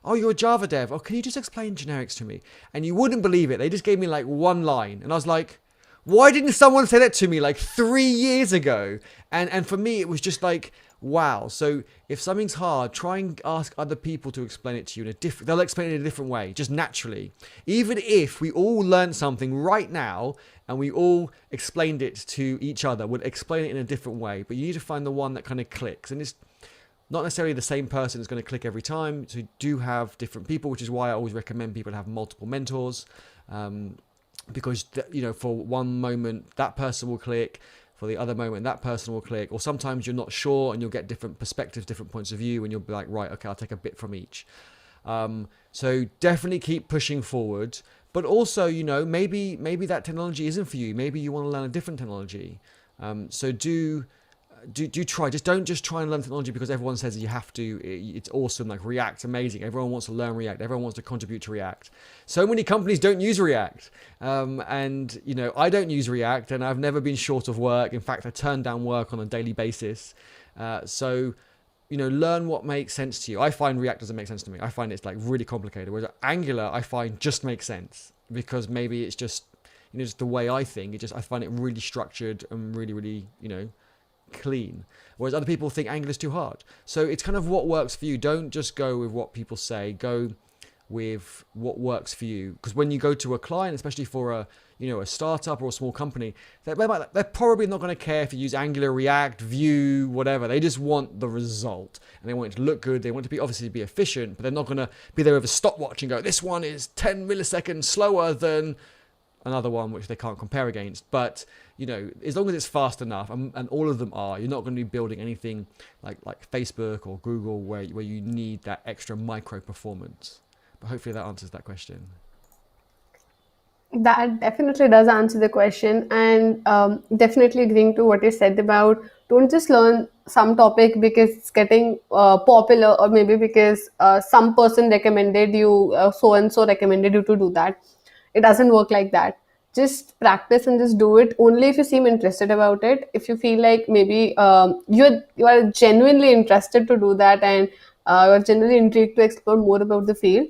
"Oh, you're a Java dev. Oh, can you just explain generics to me?" And you wouldn't believe it. They just gave me like one line, and I was like, why didn't someone say that to me like 3 years ago? And for me, it was just like, wow. So if something's hard, try and ask other people to explain it to you in a different. They'll explain it in a different way, just naturally. Even if we all learned something right now and we all explained it to each other, would explain it in a different way. But you need to find the one that kind of clicks, and it's not necessarily the same person is going to click every time. So you do have different people, which is why I always recommend people have multiple mentors. Because, you know, for one moment that person will click, for the other moment that person will click, or sometimes you're not sure and you'll get different perspectives, different points of view, and you'll be like, right, okay, I'll take a bit from each. So definitely keep pushing forward, but also, you know, maybe that technology isn't for you. Maybe you want to learn a different technology. So do try. Don't just try and learn technology because everyone says you have to. It's awesome, like React, amazing. Everyone wants to learn React. Everyone wants to contribute to React. So many companies don't use React, and you know, I don't use React, and I've never been short of work. In fact, I turn down work on a daily basis. So you know, learn what makes sense to you. I find React doesn't make sense to me. I find it's like really complicated. Whereas Angular, I find just makes sense because maybe it's just, you know, just the way I think. I find it really structured and really, you know, clean, whereas other people think Angular is too hard. So it's kind of what works for you. Don't just go with what people say, go with what works for you, because when you go to a client, especially for a, you know, a startup or a small company, they're probably not going to care if you use Angular, React, Vue, whatever. They just want the result, and they want it to look good. They want it to be obviously be efficient, but they're not going to be there with a stopwatch and go, this one is 10 milliseconds slower than another one which they can't compare against. But you know, as long as it's fast enough, and all of them are, you're not going to be building anything like Facebook or Google where you need that extra micro performance. But hopefully that answers that question.
That definitely does answer the question, and definitely agreeing to what you said about don't just learn some topic because it's getting popular, or maybe because some person recommended you, so and so recommended you to do that. It doesn't work like that. Just practice and just do it only if you seem interested about it. If you feel like maybe you are genuinely interested to do that, and you're genuinely intrigued to explore more about the field,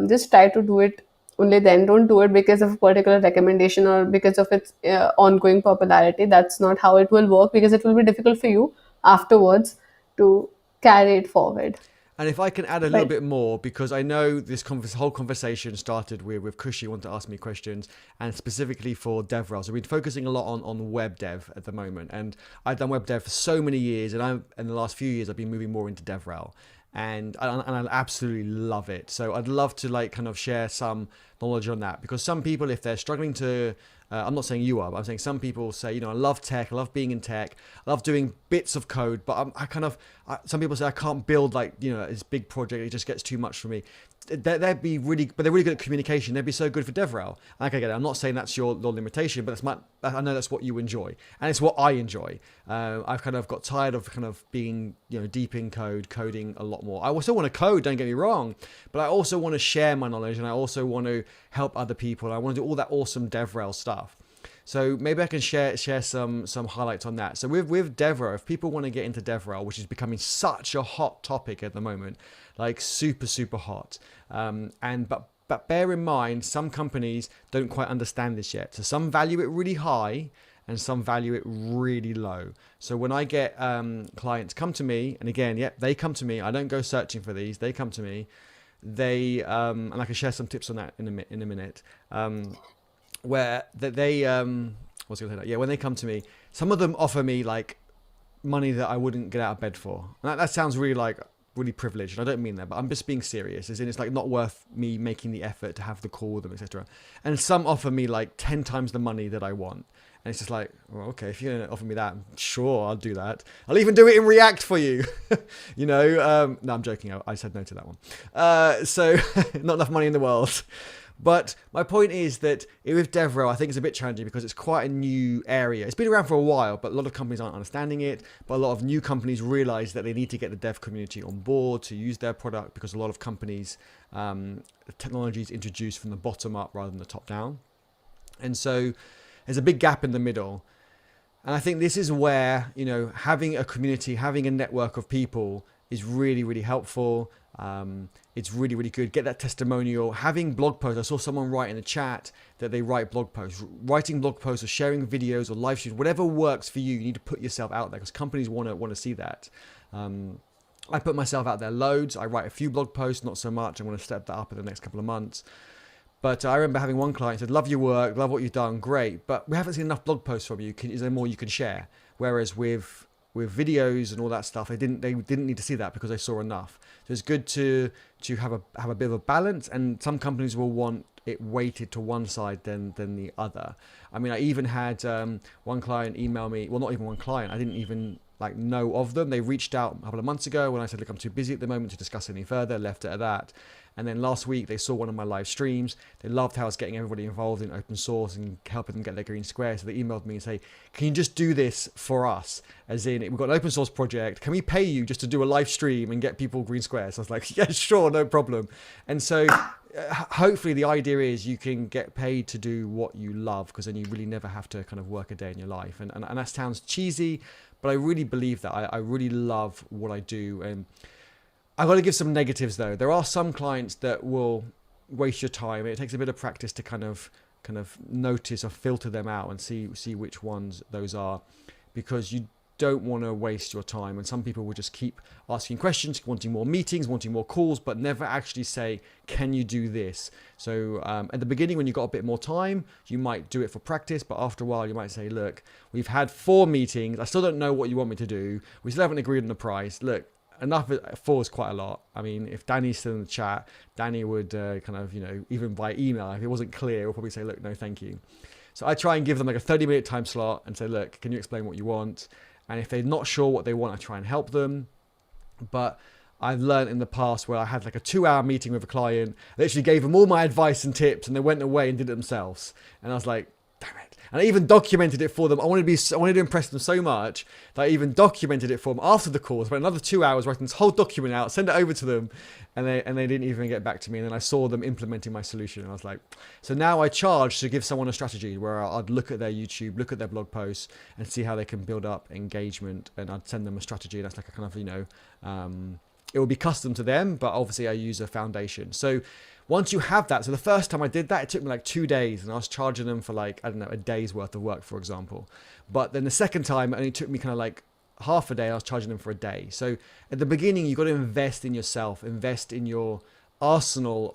just try to do it only then. Don't do it because of a particular recommendation or because of its ongoing popularity. That's not how it will work, because it will be difficult for you afterwards to carry it forward.
And if I can add a little
But
bit more, because I know this whole conversation started with Khushi wanting to ask me questions, and specifically for DevRel. So we've been focusing a lot on web dev at the moment, and I've done web dev for so many years, and in the last few years I've been moving more into DevRel, and I absolutely love it. So I'd love to like kind of share some knowledge on that, because some people, if they're struggling to I'm not saying you are, but I'm saying some people say, you know, I love tech, I love being in tech, I love doing bits of code, but some people say I can't build like, you know, this big project, it just gets too much for me. They'd be really, but they're really good at communication. They'd be so good for DevRel. I can get it. I'm not saying that's your limitation, but I know that's what you enjoy, and it's what I enjoy. I've kind of got tired of kind of being, you know, deep in coding a lot more. I still want to code, don't get me wrong, but I also want to share my knowledge, and I also want to help other people. I want to do all that awesome DevRel stuff. So maybe I can share some highlights on that. So with DevRel, if people want to get into DevRel, which is becoming such a hot topic at the moment, like super hot, but bear in mind, some companies don't quite understand this yet. So some value it really high, and some value it really low. So when I get clients come to me, and again, they come to me. I don't go searching for these. They come to me. They and I can share some tips on that in a minute. Where they what's going to say that? Yeah, when they come to me, some of them offer me like money that I wouldn't get out of bed for. And that sounds really privileged, and I don't mean that, but I'm just being serious, as in it's like not worth me making the effort to have the call with them, etc. And some offer me like 10 times the money that I want. And it's just like, well, okay, if you're going to offer me that, sure, I'll do that. I'll even do it in React for you. You know, no, I'm joking. I said no to that one. So not enough money in the world. But my point is that with DevRel, I think it's a bit challenging because it's quite a new area. It's been around for a while, but a lot of companies aren't understanding it. But a lot of new companies realize that they need to get the dev community on board to use their product, because a lot of companies, the technology is introduced from the bottom up rather than the top down. And so there's a big gap in the middle. And I think this is where, having a community, having a network of people is really, really helpful. It's really, really good. Get that testimonial. Having blog posts. I saw someone write in the chat that they write blog posts. Writing blog posts or sharing videos or live streams, whatever works for you, you need to put yourself out there because companies want to see that. I put myself out there loads. I write a few blog posts, not so much. I'm going to step that up in the next couple of months. But I remember having one client said, love your work, love what you've done, great, but we haven't seen enough blog posts from you. Is there more you can share? Whereas with videos and all that stuff, they didn't need to see that because they saw enough. So it's good to have a bit of a balance, and some companies will want it weighted to one side than the other. I mean, I even had one client email me, well, not even one client, I didn't even know of them. They reached out a couple of months ago when I said, look, I'm too busy at the moment to discuss any further, left it at that. And then last week they saw one of my live streams. They loved how I was getting everybody involved in open source and helping them get their green square. So they emailed me and say, can you just do this for us? As in, we've got an open source project. Can we pay you just to do a live stream and get people green squares? So I was like, yeah, sure, no problem. And so hopefully the idea is you can get paid to do what you love, because then you really never have to kind of work a day in your life. And that sounds cheesy, but I really believe that. I really love what I do. And I've got to give some negatives though. There are some clients that will waste your time. It takes a bit of practice to kind of notice or filter them out and see which ones those are, because you don't want to waste your time. And some people will just keep asking questions, wanting more meetings, wanting more calls, but never actually say, can you do this? So at the beginning, when you've got a bit more time, you might do it for practice, but after a while you might say, look, we've had 4 meetings. I still don't know what you want me to do. We still haven't agreed on the price. Look, enough. 4 is quite a lot. I mean, if Danny's still in the chat, Danny would even by email, if it wasn't clear, he'll probably say, look, no, thank you. So I try and give them like a 30-minute time slot and say, look, can you explain what you want? And if they're not sure what they want, I try and help them. But I've learned in the past where I had like a 2-hour meeting with a client, I literally gave them all my advice and tips, and they went away and did it themselves. And I was like, damn it. And I even documented it for them. I wanted to impress them so much that I even documented it for them after the call. I spent another 2 hours writing this whole document out, send it over to them, and they didn't even get back to me. And then I saw them implementing my solution, and I was like, so now I charge to give someone a strategy where I'd look at their YouTube, look at their blog posts, and see how they can build up engagement, and I'd send them a strategy. That's like a kind of it will be custom to them, but obviously I use a foundation. So once you have that, so the first time I did that, it took me like 2 days, and I was charging them for like, I don't know, a day's worth of work, for example. But then the second time, it only took me kind of like half a day. I was charging them for a day. So at the beginning, you've got to invest in yourself, invest in your arsenal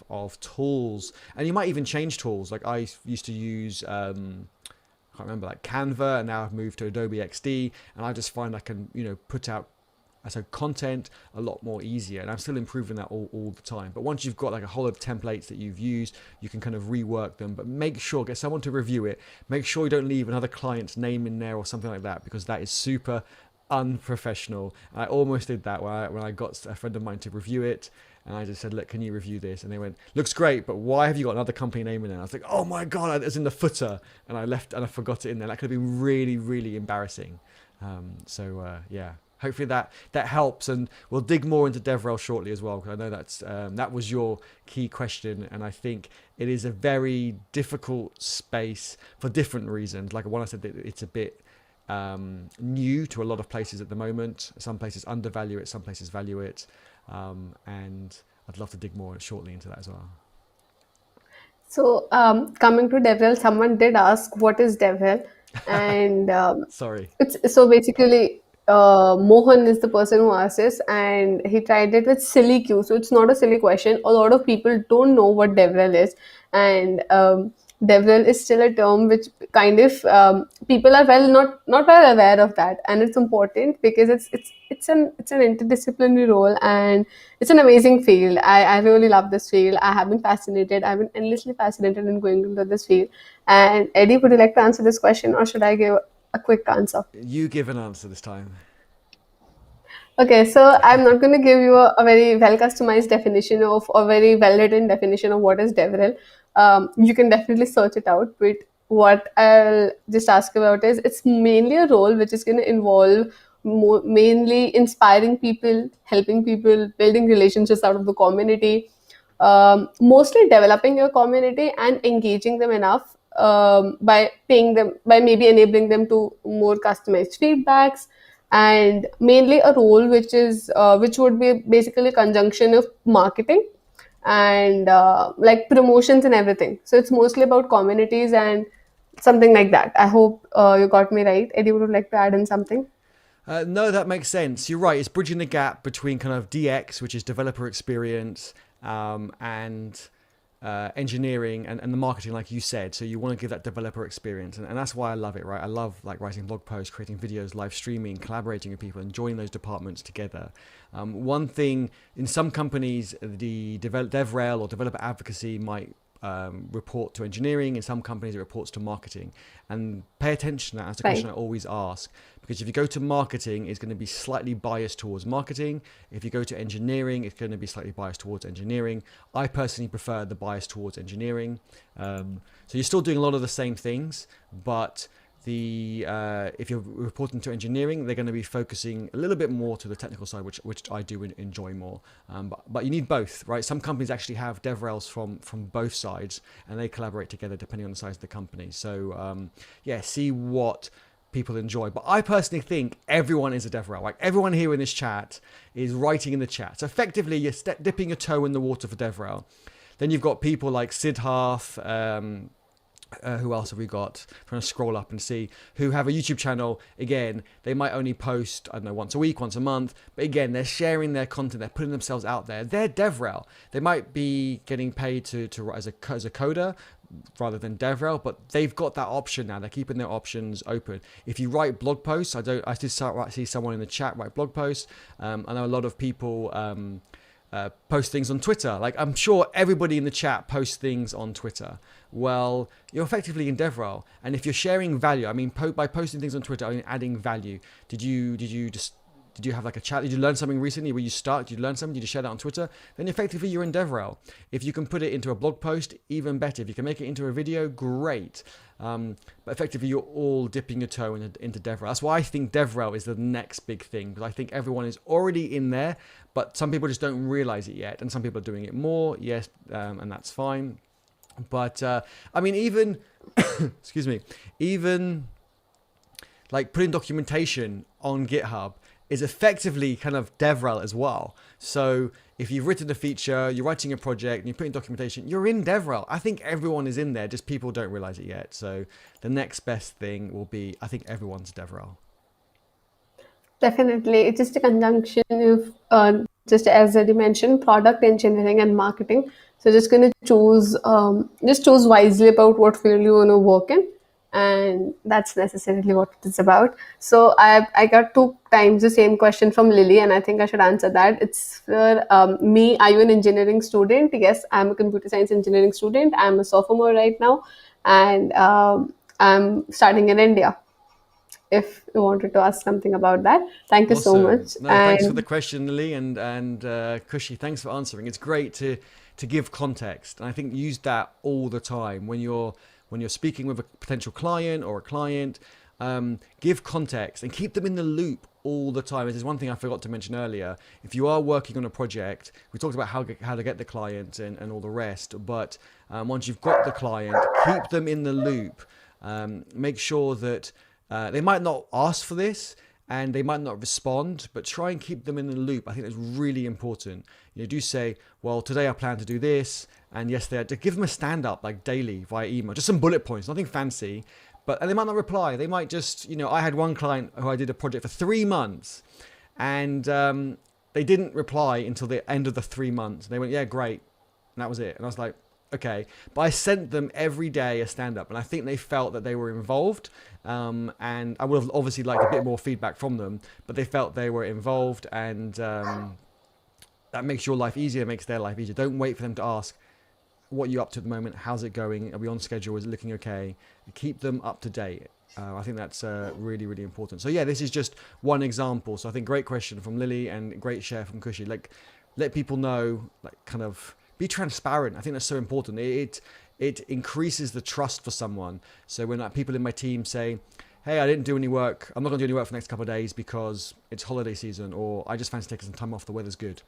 of tools. And you might even change tools. Like I used to use, I can't remember, like Canva, and now I've moved to Adobe XD, and I just find I can, put out content a lot more easier, and I'm still improving that all the time. But once you've got like a whole lot of templates that you've used, you can kind of rework them, but make sure, get someone to review it. Make sure you don't leave another client's name in there or something like that, because that is super unprofessional. I almost did that when I got a friend of mine to review it, and I just said, look, can you review this? And they went, looks great, but why have you got another company name in there? And I was like, oh my God, it's in the footer. And I left and I forgot it in there. That could have been really, really embarrassing. Yeah. Hopefully that helps, and we'll dig more into DevRel shortly as well, because I know that was your key question, and I think it is a very difficult space for different reasons. Like one, I said that it's a bit new to a lot of places at the moment. Some places undervalue it, some places value it, and I'd love to dig more shortly into that as well.
So coming to DevRel, someone did ask what is DevRel, and
sorry.
It's so basically. Mohan is the person who asked this, and he tried it with silly Q. So it's not a silly question. A lot of people don't know what DevRel is, and DevRel is still a term which kind of people are not well aware of that, and it's important because it's an interdisciplinary role, and it's an amazing field. I really love this field. I've been endlessly fascinated in going into this field. And Eddie, would you like to answer this question, or should I give a quick answer?
You give an answer this time.
Okay, so I'm not going to give you a very well customized definition of, or very well written definition of what is DevRel. You can definitely search it out. But what I'll just ask about is it's mainly a role which is going to involve mainly inspiring people, helping people, building relationships out of the community, mostly developing your community and engaging them enough by paying them, by maybe enabling them to more customized feedbacks, and mainly a role which would be basically a conjunction of marketing and like promotions and everything. So it's mostly about communities and something like that. I hope you got me right. Eddie, would you like to add in something?
No, that makes sense. You're right. It's bridging the gap between kind of DX, which is developer experience, and engineering and the marketing, like you said. So you want to give that developer experience, and that's why I love it, right? I love like writing blog posts, creating videos, live streaming, collaborating with people, and joining those departments together. One thing in some companies, the DevRel or developer advocacy might report to engineering. In some companies, it reports to marketing. And pay attention to that. That's the question I
Right.
always ask. Because if you go to marketing, it's going to be slightly biased towards marketing. If you go to engineering, it's going to be slightly biased towards engineering. I personally prefer the bias towards engineering. So you're still doing a lot of the same things, but the if you're reporting to engineering, they're going to be focusing a little bit more to the technical side, which I do enjoy more. But you need both, right? Some companies actually have DevRels from both sides, and they collaborate together depending on the size of the company. So yeah, see what people enjoy. But I personally think everyone is a DevRel. Like everyone here in this chat is writing in the chat. So effectively, you're dipping your toe in the water for DevRel. Then you've got people like Siddharth. Who else have we got? Trying to scroll up and see who have a YouTube channel. Again, they might only post, I don't know, once a week, once a month. But again, they're sharing their content. They're putting themselves out there. They're DevRel. They might be getting paid to write as a coder rather than DevRel, but they've got that option now. They're keeping their options open. If you write blog posts, I did see someone in the chat write blog posts. I know a lot of people post things on Twitter. Like I'm sure everybody in the chat posts things on Twitter. Well, you're effectively in DevRel, and if you're sharing value, I mean, by posting things on Twitter, I mean adding value. Did you have like a chat? Did you learn something recently where you start? Did you learn something? Did you share that on Twitter? Then effectively you're in DevRel. If you can put it into a blog post, even better. If you can make it into a video, great. But effectively you're all dipping your toe into DevRel. That's why I think DevRel is the next big thing, because I think everyone is already in there, but some people just don't realize it yet, and some people are doing it more. Yes, and that's fine. But I mean, even excuse me, even like putting documentation on GitHub is effectively kind of DevRel as well. So if you've written a feature, you're writing a project, and you're putting documentation, you're in DevRel. I think everyone is in there, just people don't realize it yet. So the next best thing will be, I think everyone's DevRel.
Definitely, it's just a conjunction of just as I mentioned, product engineering and marketing. So just gonna just choose wisely about what field you wanna work in, and that's necessarily what it is about. So I got two times the same question from Lily, and I think I should answer that. It's for me. Are you an engineering student? Yes, I'm a computer science engineering student. I'm a sophomore right now, and I'm studying in India. If you wanted to ask something about that. Thank you so
Awesome.
much.
No, thanks for the
And
question, Lily, and Khushi. Thanks for answering. It's great to give context, and I think use that all the time when you're speaking with a potential client or a client. Give context and keep them in the loop all the time. This is one thing I forgot to mention earlier. If you are working on a project, we talked about how to get the client and all the rest. But once you've got the client, keep them in the loop. Make sure that they might not ask for this and they might not respond, but try and keep them in the loop. I think that's really important. You know, do say, well, today I plan to do this, and yesterday, to give them a stand up like daily via email, just some bullet points, nothing fancy. And they might not reply. They might just, I had one client who I did a project for 3 months, and they didn't reply until the end of the 3 months. They went, yeah, great. And that was it. And I was like, okay. But I sent them every day a stand up, and I think they felt that they were involved. And I would have obviously liked a bit more feedback from them, but they felt they were involved, and that makes your life easier, makes their life easier. Don't wait for them to ask, what are you up to at the moment? How's it going? Are we on schedule? Is it looking okay? Keep them up to date. I think that's really, really important. So yeah, this is just one example. So I think great question from Lily and great share from Khushi. Like, let people know, like, kind of be transparent. I think that's so important. It increases the trust for someone. So when like, people in my team say, hey, I didn't do any work, I'm not gonna do any work for the next couple of days because it's holiday season, or I just fancy taking some time off, the weather's good.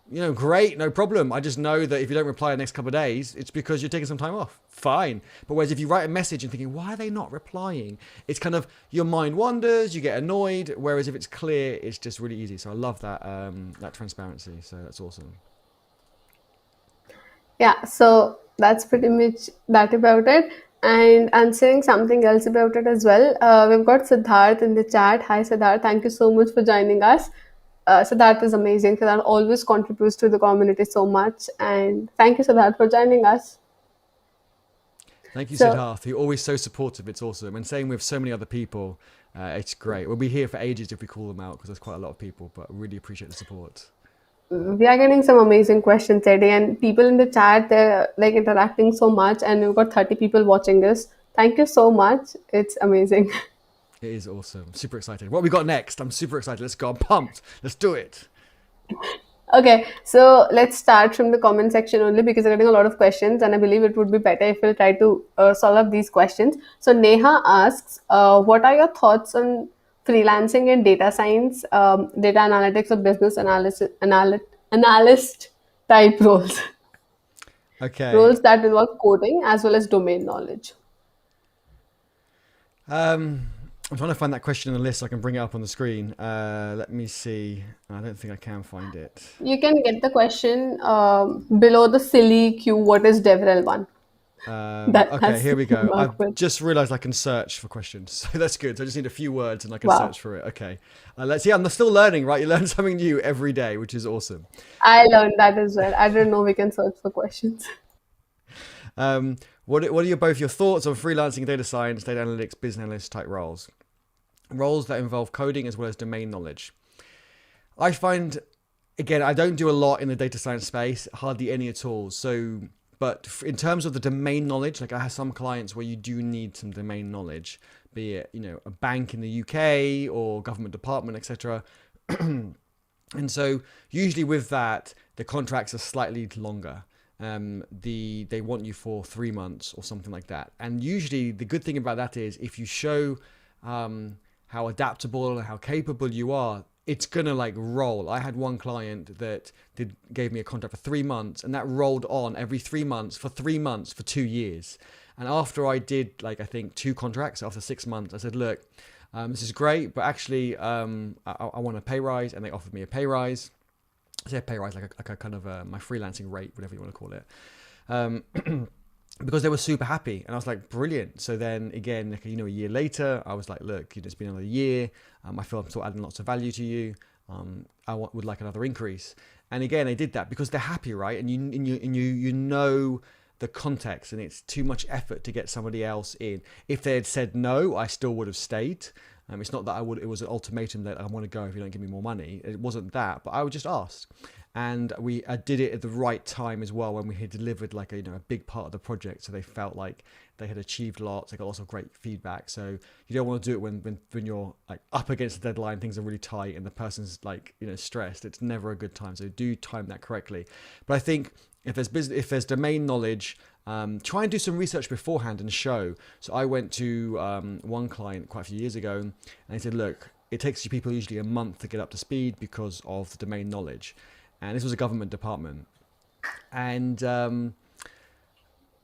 You know, great, no problem. I just know that if you don't reply the next couple of days, it's because you're taking some time off. Fine. But whereas if you write a message and thinking, why are they not replying? It's kind of, your mind wanders, you get annoyed. Whereas if it's clear, it's just really easy. So I love that, that transparency. So that's awesome.
Yeah, so that's pretty much that about it. And answering something else about it as well, we've got Siddharth in the chat. Hi, Siddharth. Thank you so much for joining us. Siddharth is amazing. Siddharth always contributes to the community so much. And thank you, Siddharth, for joining us.
Thank you,
So,
Siddharth. You're always so supportive. It's awesome. And same with so many other people. It's great. We'll be here for ages if we call them out because there's quite a lot of people, but I really appreciate the support.
we are getting some amazing questions today, and people in the chat, they're like interacting so much, and we've got 30 people watching this. Thank you so much. It's amazing.
It is awesome. Super excited. What we got next? I'm super excited. Let's go. I'm pumped. Let's do it.
Okay, so let's start from the comment section only because we're getting a lot of questions, and I believe it would be better if we'll try to solve up these questions. So Neha asks, what are your thoughts on freelancing in data science, data analytics, or business analyst type roles,
Okay.
roles that involve coding as well as domain knowledge?
I'm trying to find that question in the list so I can bring it up on the screen. Let me see. I don't think I can find it.
You can get the question below the silly Q. What is DevRel one?
Okay,
That's
here we go.
marked
I've
with.
just realized I can search for questions. So that's good. So I just need a few words and I can
Wow.
search for it. Okay. Let's see. I'm still learning, right? You learn something new every day, which is awesome.
I learned that as well. I didn't know we can search for questions.
Um, what are both your thoughts on freelancing, data science, data analytics, business analyst type roles? Roles that involve coding as well as domain knowledge. I find, again, I don't do a lot in the data science space, hardly any at all. So, but in terms of the domain knowledge, like I have some clients where you do need some domain knowledge, be it, you know, a bank in the UK or government department, etc. And so usually with that, the contracts are slightly longer. They want you for 3 months or something like that. And usually the good thing about that is if you show how adaptable and how capable you are, it's gonna like roll. I had one client that gave me a contract for 3 months, and that rolled on every 3 months for 3 months for 2 years. And after I did like I think 2 contracts after 6 months, I said, look, this is great, but actually I want a pay rise, and they offered me a pay rise. I say a pay rise like a kind of my freelancing rate, whatever you want to call it. Because they were super happy, and I was like, brilliant. So then again, like, you know, a year later, I was like, look, you know, it's been another year. I feel I'm still adding lots of value to you. Would like another increase. And again, they did that because they're happy, right? And you know the context, and it's too much effort to get somebody else in. If they had said no, I still would have stayed. It's not that it was an ultimatum that I want to go if you don't give me more money. It wasn't that, but I would just ask. And I did it at the right time as well, when we had delivered like a big part of the project, so they felt like they had achieved lots. They got lots of great feedback. So you don't want to do it when you're like up against the deadline, things are really tight, and the person's like stressed. It's never a good time. So do time that correctly. But I think if there's domain knowledge, try and do some research beforehand and show. So I went to one client quite a few years ago, and he said, look, it takes you people usually a month to get up to speed because of the domain knowledge. And this was a government department. And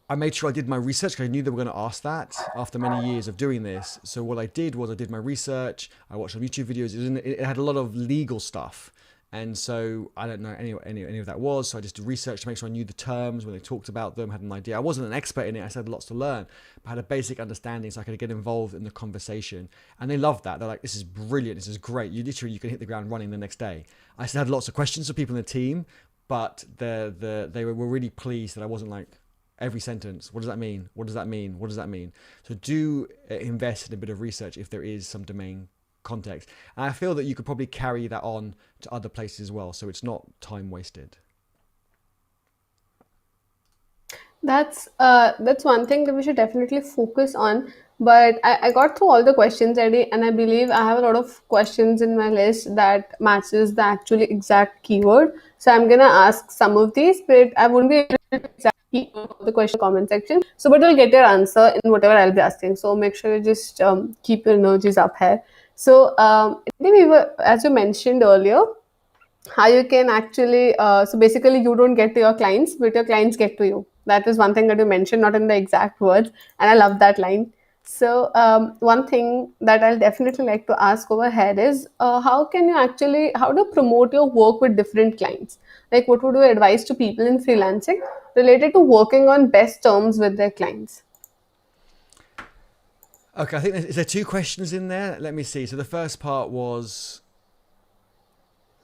I made sure I did my research because I knew they were going to ask that after many years of doing this. So what I did was I did my research. I watched some YouTube videos. It had a lot of legal stuff. And so I don't know any of that was. So I just did research to make sure I knew the terms when they talked about them, had an idea. I wasn't an expert in it. I still had lots to learn, but I had a basic understanding so I could get involved in the conversation. And they loved that. They're like, this is brilliant. This is great. You can hit the ground running the next day. I still had lots of questions for people in the team, but they were really pleased that I wasn't like, every sentence, what does that mean? What does that mean? What does that mean? So do invest in a bit of research if there is some domain context. And I feel that you could probably carry that on to other places as well, so it's not time wasted.
That's one thing that we should definitely focus on. But I got through all the questions, Eddie, and I believe I have a lot of questions in my list that matches the actually exact keyword. So I'm gonna ask some of these, but I won't be able to exactly the question comment section. So, but you'll get your answer in whatever I'll be asking. So make sure you just keep your energies up here. So, Eddie, we were, as you mentioned earlier, how you can actually so basically you don't get to your clients but your clients get to you. That is one thing that you mentioned, not in the exact words, and I love that line. So one thing that I'll definitely like to ask over here is how do you promote your work with different clients? Like, what would you advise to people in freelancing related to working on best terms with their clients?
Okay, I think is there two questions in there? Let me see. So the first part was,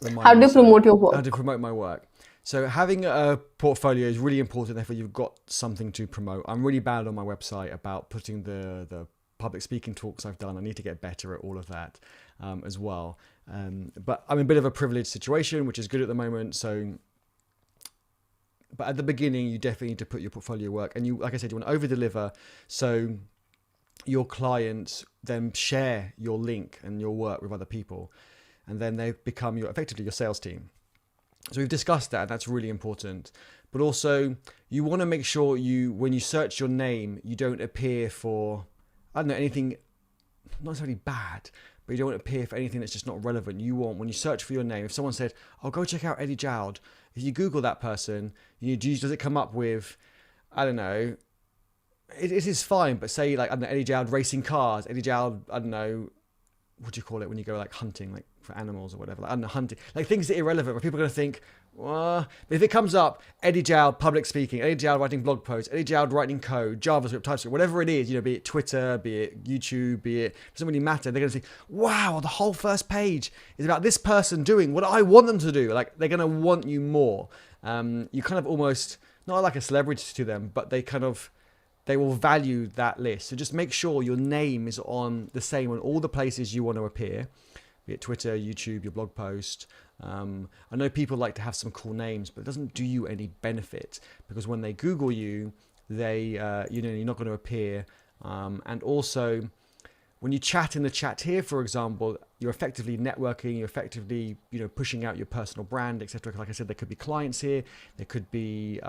How
remind
do
me,
you
sorry,
promote your
how to
work?
promote my work. So having a portfolio is really important. Therefore, you've got something to promote. I'm really bad on my website about putting the public speaking talks I've done. I need to get better at all of that as well. But I'm in a bit of a privileged situation, which is good at the moment. So, but at the beginning, you definitely need to put your portfolio work, and you, like I said, you want to over deliver. So your clients then share your link and your work with other people, and then they become effectively your sales team. So we've discussed that, and that's really important. But also, you want to make sure when you search your name, you don't appear for, I don't know, anything not necessarily bad, but you don't want to appear for anything that's just not relevant. You want, when you search for your name, if someone said, "Oh, go check out Eddie Jowd," if you Google that person, does it come up with, I don't know, it is fine, but say like, I don't know, Eddie Jowd racing cars, Eddie Jowd, I don't know, what do you call it when you go like hunting, like for animals or whatever, like, I don't know, hunting, like things that are irrelevant, where people are going to think, well, but if it comes up, Eddie Jowd public speaking, Eddie Jowd writing blog posts, Eddie Jowd writing code, JavaScript, TypeScript, whatever it is, be it Twitter, be it YouTube, it doesn't really matter. They're going to say, wow, the whole first page is about this person doing what I want them to do. Like, they're going to want you more. You kind of almost, not like a celebrity to them, but they will value that list. So just make sure your name is on the same on all the places you want to appear, be it Twitter, YouTube, your blog post. I know people like to have some cool names, but it doesn't do you any benefit, because when they Google you, you're not going to appear. And also, when you chat in the chat here, for example, you're effectively networking, you're effectively pushing out your personal brand, etc. Like I said, there could be clients here, there could be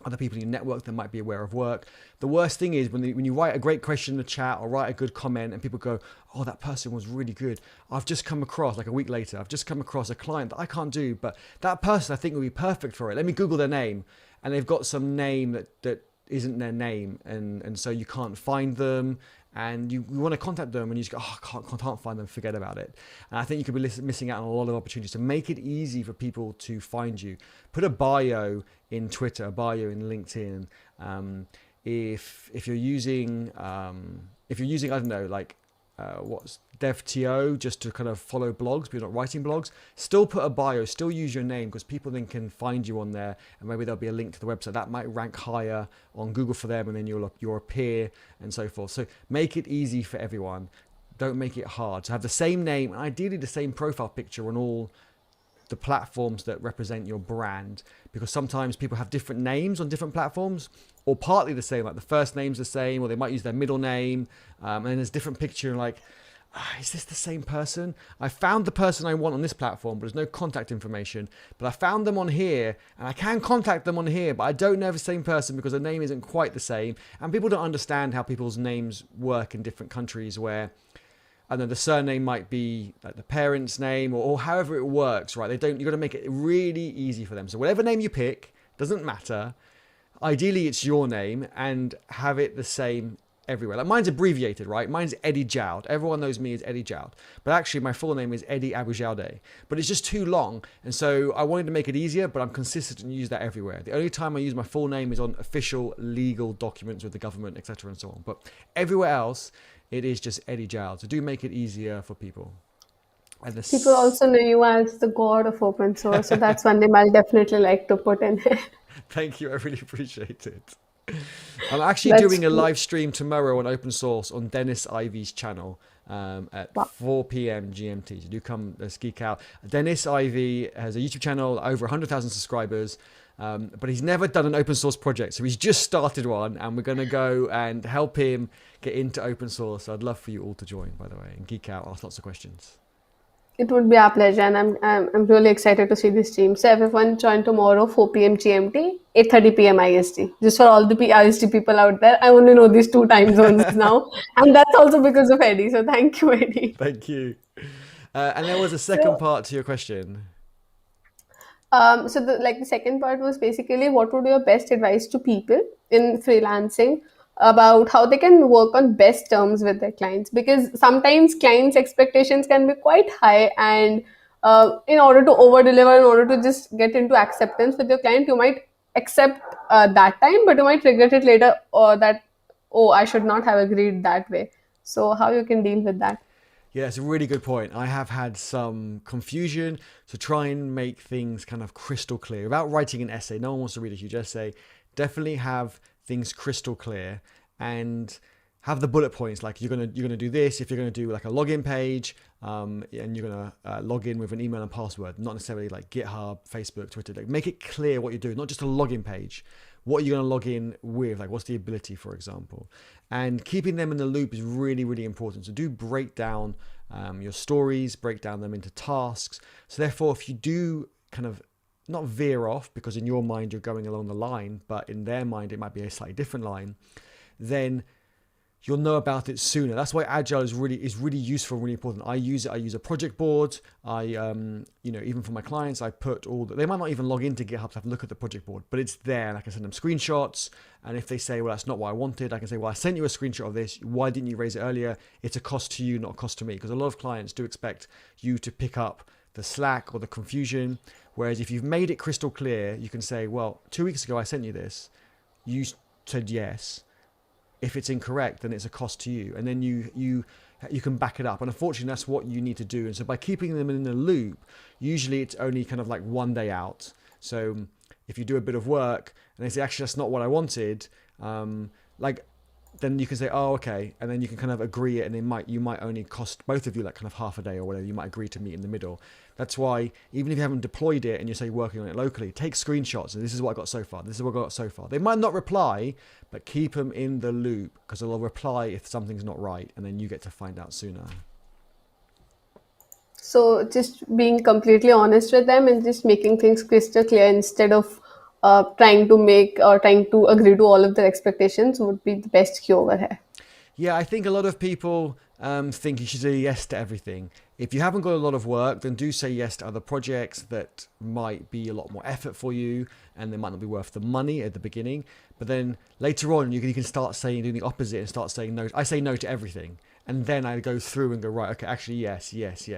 other people in your network that might be aware of work. The worst thing is when you write a great question in the chat or write a good comment and people go, "Oh, that person was really good. I've just come across, like a week later, I've just come across a client that I can't do, but that person I think would be perfect for it. Let me Google their name." And they've got some name that isn't their name, and so you can't find them, and you want to contact them and you just go, "Oh, I can't find them, forget about it." And I think you could be missing out on a lot of opportunities. To make it easy for people to find you, put a bio in Twitter, a bio in LinkedIn. If you're using I don't know, like what's DevTO, just to kind of follow blogs, but you're not writing blogs, still put a bio, still use your name, because people then can find you on there, and maybe there'll be a link to the website that might rank higher on Google for them, and then you'll appear and so forth. So make it easy for everyone. Don't make it hard. So have the same name and ideally the same profile picture on all the platforms that represent your brand, because sometimes people have different names on different platforms, or partly the same, like the first name's the same, or they might use their middle name, and there's a different picture, and like, is this the same person? I found the person I want on this platform, but there's no contact information, but I found them on here and I can contact them on here, but I don't know if it's the same person because the name isn't quite the same. And people don't understand how people's names work in different countries, where and then the surname might be like the parent's name, or however it works, right? You got to make it really easy for them. So whatever name you pick, doesn't matter. Ideally, it's your name, and have it the same everywhere. Like, mine's abbreviated, right? Mine's Eddie Jowd. Everyone knows me as Eddie Jowd. But actually, my full name is Eddie Abujaude. But it's just too long. And so I wanted to make it easier, but I'm consistent and use that everywhere. The only time I use my full name is on official legal documents with the government, etc. and so on. But everywhere else, it is just Eddie Jowd. So do make it easier for people. And
People also know you as the god of open source, so that's one name I'll definitely like to put in here.
Thank you. I really appreciate it. I'm actually
That's
doing a live stream tomorrow on open source on Dennis Ivy's channel at
wow.
4 p.m. GMT. So do come, let's geek out. Dennis Ivy has a YouTube channel, over 100,000 subscribers. but he's never done an open source project. So he's just started one, and we're going to go and help him get into open source. So I'd love for you all to join, by the way, and geek out, ask lots of questions.
It would be our pleasure, and I'm really excited to see this team. So everyone join tomorrow, 4 p.m. GMT, 8:30 p.m. IST. Just for all the IST people out there, I only know these 2 time zones now, and that's also because of Eddie. So thank you, Eddie.
Thank you. And there was a second
So,
part to your question.
the second part was basically what would be your best advice to people in freelancing about how they can work on best terms with their clients, because sometimes clients' expectations can be quite high, and in order to over deliver, in order to just get into acceptance with your client, you might accept that time, but you might regret it later, or that, oh, I should not have agreed that way. So how you can deal with that?
Yeah, it's a really good point. I have had some confusion, to try and make things kind of crystal clear. Without writing an essay, no one wants to read a huge essay. Definitely have things crystal clear and have the bullet points. Like you're gonna do this if you're gonna do like a login page, and you're gonna log in with an email and password, not necessarily like GitHub, Facebook, Twitter. Like, make it clear what you're doing, not just a login page. What are you going to log in with? Like, what's the ability, for example? And keeping them in the loop is really, really important. So do break down your stories, break down them into tasks. So therefore, if you do kind of not veer off, because in your mind you're going along the line, but in their mind it might be a slightly different line, then you'll know about it sooner. That's why Agile is really useful, really important. I use it. I use a project board. Even for my clients, I put they might not even log into GitHub to have a look at the project board, but it's there, and I can send them screenshots. And if they say, well, that's not what I wanted, I can say, well, I sent you a screenshot of this. Why didn't you raise it earlier? It's a cost to you, not a cost to me. Because a lot of clients do expect you to pick up the slack or the confusion. Whereas if you've made it crystal clear, you can say, well, 2 weeks ago, I sent you this. You said yes. If it's incorrect, then it's a cost to you, and then you can back it up. And unfortunately, that's what you need to do. And so by keeping them in the loop, usually it's only kind of like 1 day out. So if you do a bit of work and they say, actually, that's not what I wanted, then you can say, oh, okay. And then you can kind of agree it, and you might only cost both of you like kind of half a day or whatever. You might agree to meet in the middle. That's why even if you haven't deployed it and you're, say, working on it locally, take screenshots. And this is what I got so far. This is what I got so far. They might not reply, but keep them in the loop, because they'll reply if something's not right. And then you get to find out sooner.
So just being completely honest with them and just making things crystal clear instead of trying to agree to all of their expectations would be the best cure over here.
Yeah, I think a lot of people think you should say yes to everything. If you haven't got a lot of work, then do say yes to other projects that might be a lot more effort for you, and they might not be worth the money at the beginning. But then later on, you can start doing the opposite and start saying no. I say no to everything. And then I go through and go, right, okay, actually, yes.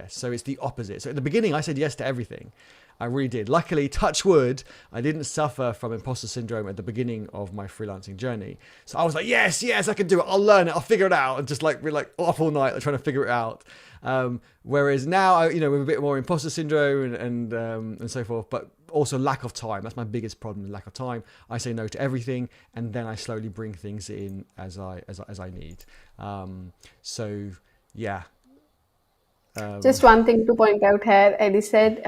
So it's the opposite. So at the beginning, I said yes to everything. I really did. Luckily, touch wood, I didn't suffer from imposter syndrome at the beginning of my freelancing journey. So I was like, yes, I can do it. I'll learn it. I'll figure it out. And just like, we're like up all night trying to figure it out. Whereas now, with a bit more imposter syndrome and so forth, but also lack of time. That's my biggest problem, lack of time. I say no to everything, and then I slowly bring things in as I need. Yeah.
Just one thing to point out here, Eddie said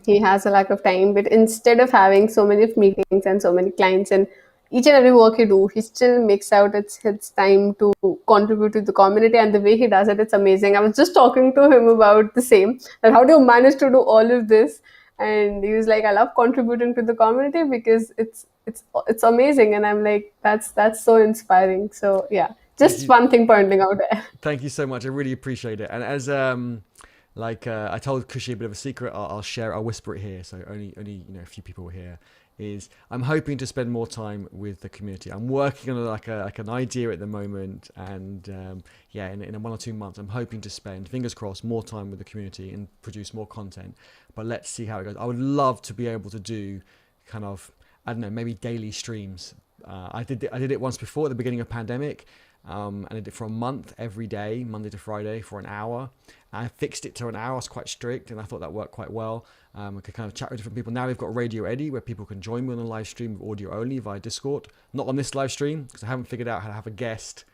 he has a lack of time, but instead of having so many meetings and so many clients and each and every work he do, he still makes out his time to contribute to the community, and the way he does it, it's amazing. I was just talking to him about the same, that how do you manage to do all of this? And he was like, I love contributing to the community because it's amazing. And I'm like, that's so inspiring. So yeah, just one thing pointing out there.
Thank you so much. I really appreciate it. And as I told Khushi a bit of a secret, I'll share. I'll whisper it here, so only a few people here. Is I'm hoping to spend more time with the community. I'm working on like an idea at the moment, and in 1 or 2 months, I'm hoping to spend, fingers crossed, more time with the community and produce more content. But let's see how it goes. I would love to be able to do kind of, I don't know, maybe daily streams. I did it once before at the beginning of pandemic. And I did it for a month every day, Monday to Friday, for an hour. I fixed it to an hour. I was quite strict, and I thought that worked quite well. I could kind of chat with different people. Now we've got Radio Eddie, where people can join me on a live stream with audio only via Discord. Not on this live stream, because I haven't figured out how to have a guest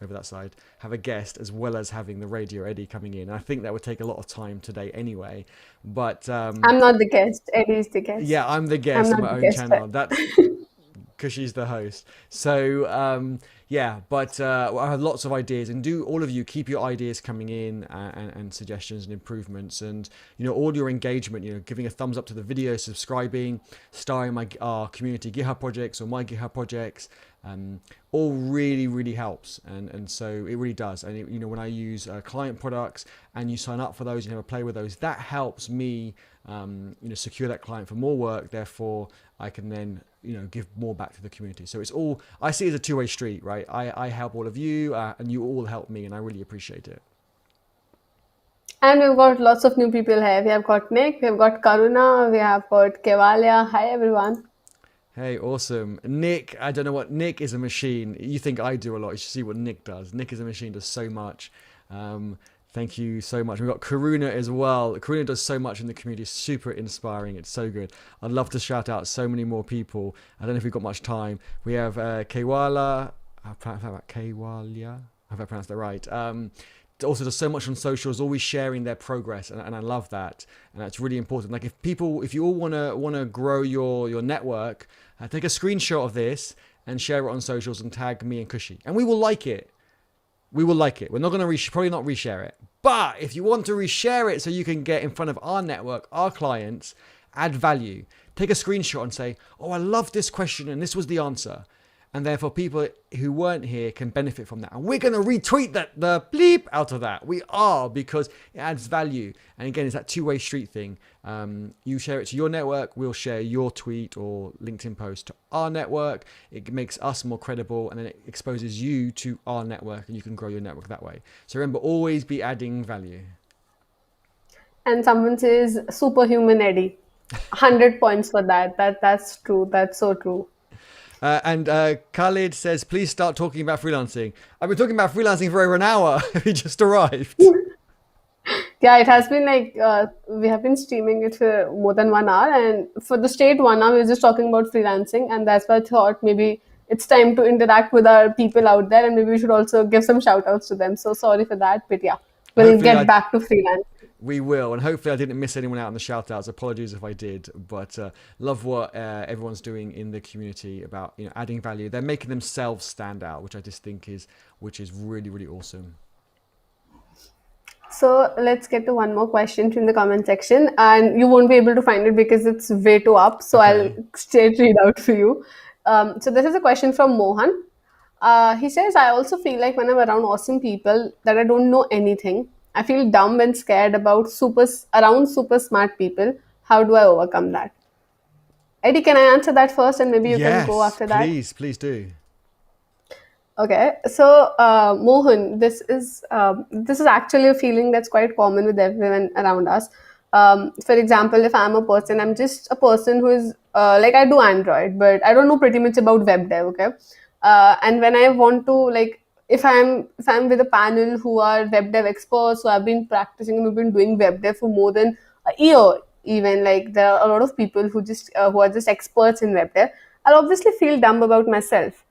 over that side, have a guest as well as having the Radio Eddie coming in. I think that would take a lot of time today anyway. But
I'm not the guest. Eddie is the guest.
yeah, I'm the
I'm
guest on
not
my
the
own
guest.
channel. That's because she's the host. So yeah, but I have lots of ideas, and do all of you keep your ideas coming in and suggestions and improvements, and all your engagement. Giving a thumbs up to the video, subscribing, starring our community GitHub projects or my GitHub projects. All really helps, and so it really does. And when I use client products and you sign up for those, you have a play with those, that helps me secure that client for more work. Therefore I can then give more back to the community. So it's all, I see it as a two-way street, right? I help all of you and you all help me, and I really appreciate it.
And we've got lots of new people here. We have got Nick, we've got Karuna, we have got Kevalia. Hi everyone.
Hey, awesome. Nick, I don't know what, Nick is a machine. You think I do a lot, you should see what Nick does. Nick is a machine, does so much. Thank you so much. We've got Karuna as well. Karuna does so much in the community, super inspiring. It's so good. I'd love to shout out so many more people. I don't know if we've got much time. We have Kewala. Kewalia. I hope I pronounced that right. Also does so much on socials, always sharing their progress, and I love that, and that's really important. Like if you all wanna grow your network, take a screenshot of this and share it on socials and tag me and Khushi, and we will like it. We will like it. We're not going to probably not reshare it. But if you want to reshare it so you can get in front of our network, our clients, add value, take a screenshot and say, oh, I love this question and this was the answer. And therefore people who weren't here can benefit from that. And we're going to retweet the bleep out of that. We are, because it adds value. And again, it's that two-way street thing. You share it to your network, we'll share your tweet or LinkedIn post to our network. It makes us more credible, and then it exposes you to our network, and you can grow your network that way. So remember, always be adding value.
And someone says superhuman Eddie. 100 points for that. That's true. That's so true.
And Khalid says, please start talking about freelancing. I've been talking about freelancing for over an hour. We just arrived.
Yeah, it has been like, we have been streaming it for more than 1 hour. And for the straight 1 hour, we were just talking about freelancing. And that's why I thought maybe it's time to interact with our people out there. And maybe we should also give some shout outs to them. So sorry for that. But yeah, we'll get back to freelance.
We will, and hopefully I didn't miss anyone out in the shout outs. Apologies if I did, but love what everyone's doing in the community about adding value. They're making themselves stand out, which I just think is really awesome.
So let's get to one more question from the comment section, and you won't be able to find it because it's way too up. So okay. I'll straight read out for you. So this is a question from Mohan. He says, I also feel like when I'm around awesome people that I don't know anything, I feel dumb and scared about around super smart people. How do I overcome that? Eddie, can I answer that first, and maybe you can go after that?
Please do.
Okay, so Mohan, this is actually a feeling that's quite common with everyone around us. For example, if I'm a person, I'm just a person who is like, I do Android, but I don't know pretty much about web dev. Okay, and when I want to if I'm with a panel who are web dev experts, so I've been practicing and we've been doing web dev for more than a year. Even there are a lot of people who are just experts in web dev. I'll obviously feel dumb about myself.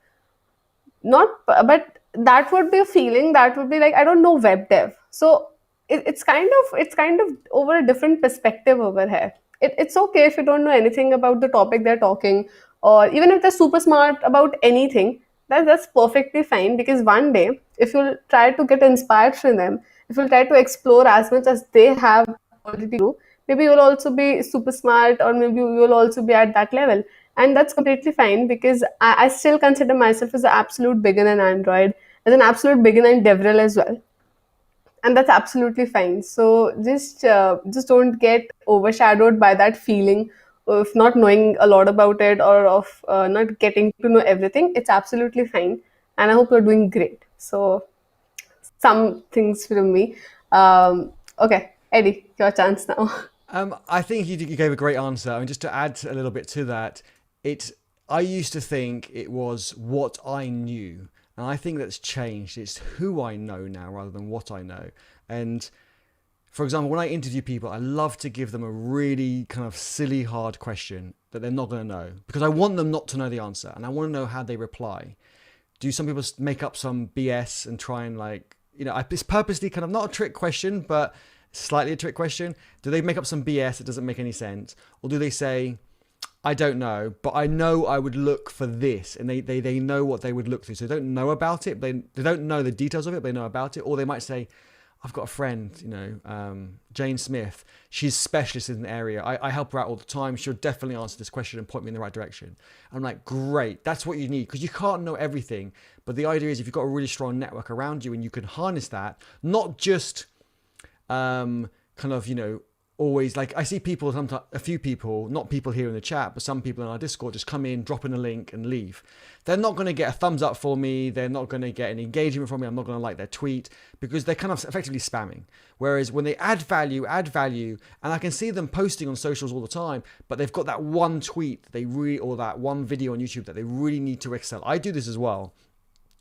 But that would be a feeling that would be like, I don't know web dev. So it's kind of over a different perspective over here. It's okay if you don't know anything about the topic they're talking, or even if they're super smart about anything. That's perfectly fine, because one day, if you'll try to get inspired from them, if you'll try to explore as much as they have already do, maybe you'll also be super smart, or maybe you'll also be at that level. And that's completely fine, because I still consider myself as an absolute beginner in Android, as an absolute beginner in DevRel as well. And that's absolutely fine. So just don't get overshadowed by that feeling of not knowing a lot about it, or of not getting to know everything. It's absolutely fine. And I hope you're doing great. So some things from me. Okay, Eddie, your chance now.
I think you gave a great answer. I mean, just to add a little bit to that, I used to think it was what I knew. And I think that's changed. It's who I know now rather than what I know. And for example, when I interview people, I love to give them a really kind of silly, hard question that they're not going to know, because I want them not to know the answer, and I want to know how they reply. do some people make up some BS and try and like, it's purposely kind of not a trick question, but slightly a trick question. Do they make up some BS that doesn't make any sense? Or do they say, I don't know, but I know I would look for this, and they know what they would look through. So they don't know about it, they don't know the details of it, but they know about it. Or they might say, I've got a friend, Jane Smith. She's specialist in the area. I help her out all the time. She'll definitely answer this question and point me in the right direction. I'm like, great. That's what you need, because you can't know everything. But the idea is if you've got a really strong network around you and you can harness that, not just always, like I see people, sometimes a few people, not people here in the chat, but some people in our Discord just come in, drop in a link and leave. They're not going to get a thumbs up for me. They're not going to get any engagement from me. I'm not going to like their tweet, because they're kind of effectively spamming. Whereas when they add value, and I can see them posting on socials all the time, but they've got that one tweet or that one video on YouTube that they really need to excel. I do this as well.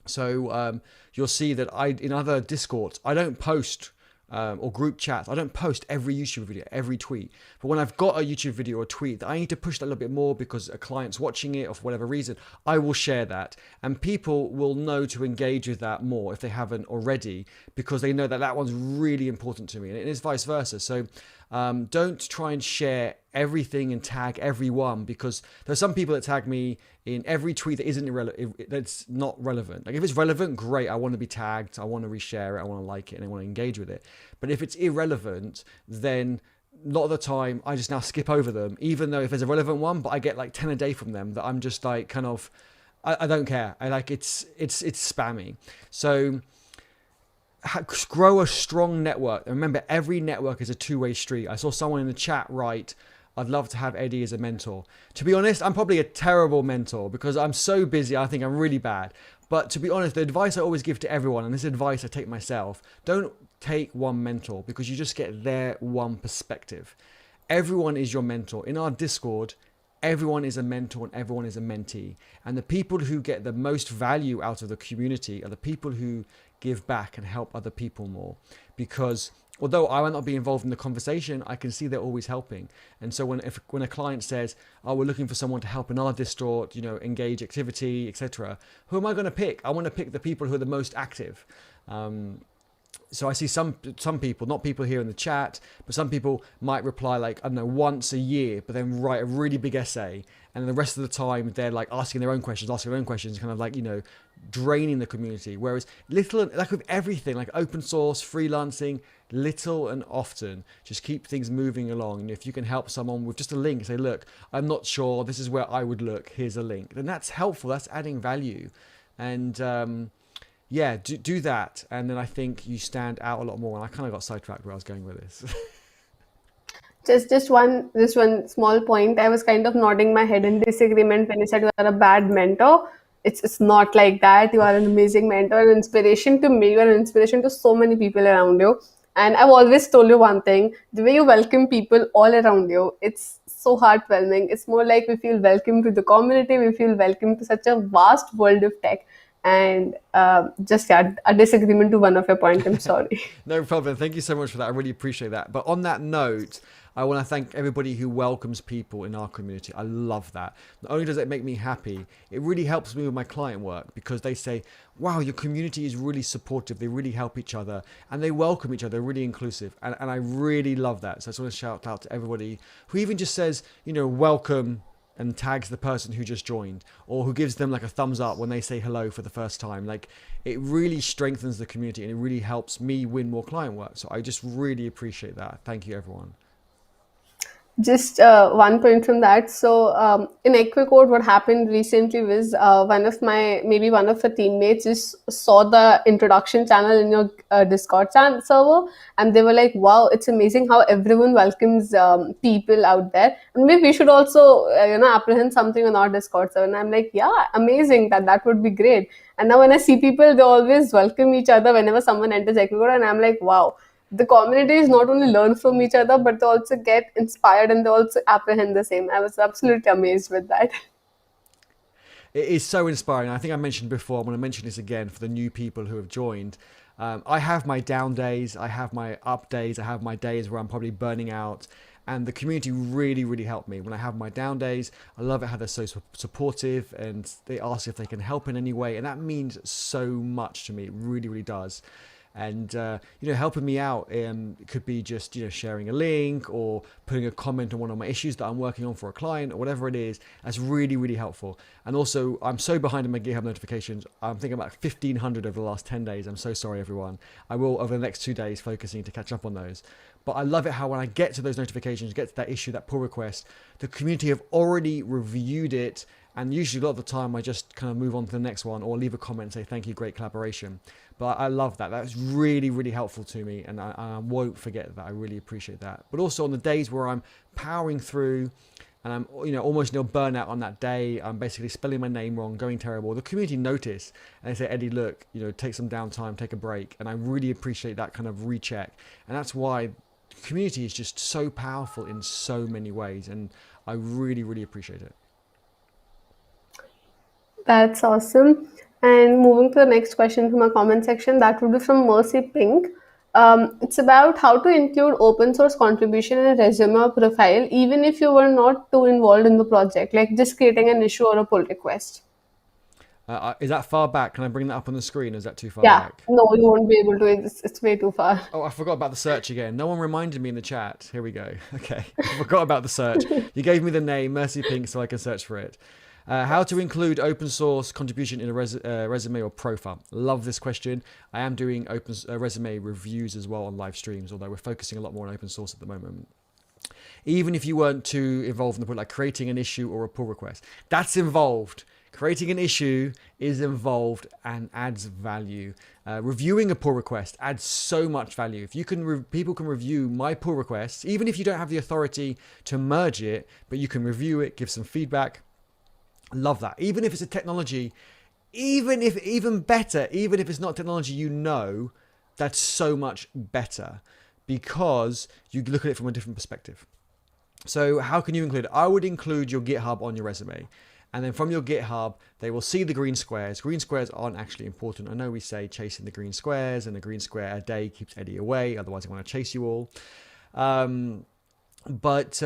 So you'll see that in other Discords, I don't post or group chats, I don't post every YouTube video, every tweet. But when I've got a YouTube video or tweet that I need to push that a little bit more because a client's watching it or for whatever reason, I will share that. And people will know to engage with that more if they haven't already, because they know that that one's really important to me. And it is vice versa. So don't try and share everything and tag everyone, because there's some people that tag me in every tweet that isn't that's not relevant. Like if it's relevant, great, I want to be tagged, I want to reshare it, I want to like it, and I want to engage with it. But if it's irrelevant, then a lot of the time I just now skip over them, even though if there's a relevant one, but I get like 10 a day from them that I'm just like kind of I don't care. I like it's spammy. So grow a strong network. And remember, every network is a two-way street. I saw someone in the chat write, I'd love to have Eddie as a mentor. To be honest, I'm probably a terrible mentor because I'm so busy. I think I'm really bad. But to be honest, the advice I always give to everyone, and this advice I take myself, don't take one mentor, because you just get their one perspective. Everyone is your mentor. In our Discord, everyone is a mentor and everyone is a mentee. And the people who get the most value out of the community are the people who give back and help other people more. Because although I might not be involved in the conversation, I can see they're always helping. And so when a client says, oh, we're looking for someone to help in our distort, engage activity, etc., who am I going to pick? I want to pick the people who are the most active. So I see some people, not people here in the chat, but some people might reply like, I don't know, once a year, but then write a really big essay. And then the rest of the time they're like asking their own questions, kind of like, draining the community. Whereas like with everything, like open source, freelancing, little and often, just keep things moving along. And if you can help someone with just a link, say, look, I'm not sure, this is where I would look, here's a link. Then that's helpful, that's adding value. And do that. And then I think you stand out a lot more. And I kind of got sidetracked where I was going with this.
Just one small point. I was kind of nodding my head in disagreement when you said you are a bad mentor. It's not like that. You are an amazing mentor, an inspiration to me. You are an inspiration to so many people around you. And I've always told you one thing: the way you welcome people all around you, it's so heartwarming. It's more like we feel welcome to the community. We feel welcome to such a vast world of tech. And a disagreement to one of your points. I'm sorry.
No problem. Thank you so much for that. I really appreciate that. But on that note, I want to thank everybody who welcomes people in our community. I love that. Not only does it make me happy, it really helps me with my client work, because they say, wow, your community is really supportive. They really help each other and they welcome each other. They're really inclusive. And I really love that. So I just want to shout out to everybody who even just says, welcome, and tags the person who just joined, or who gives them like a thumbs up when they say hello for the first time. Like, it really strengthens the community and it really helps me win more client work. So I just really appreciate that. Thank you, everyone.
Just one point from that. So in EquiCode, what happened recently was one of the teammates just saw the introduction channel in your Discord server, and they were like, "Wow, it's amazing how everyone welcomes people out there, and maybe we should also apprehend something on our Discord server." And I'm like, "Yeah, amazing. That would be great." And now when I see people, they always welcome each other whenever someone enters EquiCode, and I'm like, "Wow." The communities not only learn from each other, but they also get inspired and they also apprehend the same. I was absolutely amazed with that.
It is so inspiring. I think I mentioned before, I'm going to mention this again for the new people who have joined. I have my down days, I have my up days, I have my days where I'm probably burning out. And the community really, really helped me when I have my down days. I love it how they're so supportive and they ask if they can help in any way. And that means so much to me. It really, really does. And, helping me out could be just, sharing a link or putting a comment on one of my issues that I'm working on for a client or whatever it is. That's really, really helpful. And also, I'm so behind in my GitHub notifications. I'm thinking about 1,500 over the last 10 days. I'm so sorry, everyone. I will, over the next 2 days, focusing to catch up on those. But I love it how when I get to those notifications, get to that issue, that pull request, the community have already reviewed it. And usually a lot of the time I just kind of move on to the next one or leave a comment and say, thank you, great collaboration. But I love that. That's really, really helpful to me. And I won't forget that. I really appreciate that. But also on the days where I'm powering through and I'm, almost near burnout on that day, I'm basically spelling my name wrong, going terrible. The community notice and they say, Eddie, look, take some downtime, take a break. And I really appreciate that kind of recheck. And that's why community is just so powerful in so many ways. And I really, really appreciate it.
That's awesome. And moving to the next question from our comment section, that would be from Mercy Pink. It's about how to include open source contribution in a resume or profile, even if you were not too involved in the project, like just creating an issue or a pull request.
Is that far back? Can I bring that up on the screen? Or is that too far
Yeah,
back?
no, you won't be able to. It's way too far.
Oh, I forgot about the search again. No one reminded me in the chat. Here we go. Okay. I forgot about the search. You gave me the name, Mercy Pink, so I can search for it. How to include open source contribution in a resume or profile. Love this question. I am doing open resume reviews as well on live streams, although we're focusing a lot more on open source at the moment. Even if you weren't too involved in the project, like creating an issue or a pull request, that's involved. Creating an issue is involved and adds value. Reviewing a pull request adds so much value. If you can, people can review my pull requests, even if you don't have the authority to merge it, but you can review it, give some feedback. Love that. Even if it's a technology, even if it's not technology, that's so much better because you look at it from a different perspective. So how can you include it? I would include your GitHub on your resume. And then from your GitHub, they will see the green squares. Green squares aren't actually important. I know we say chasing the green squares and a green square a day keeps Eddie away. Otherwise, I want to chase you all. But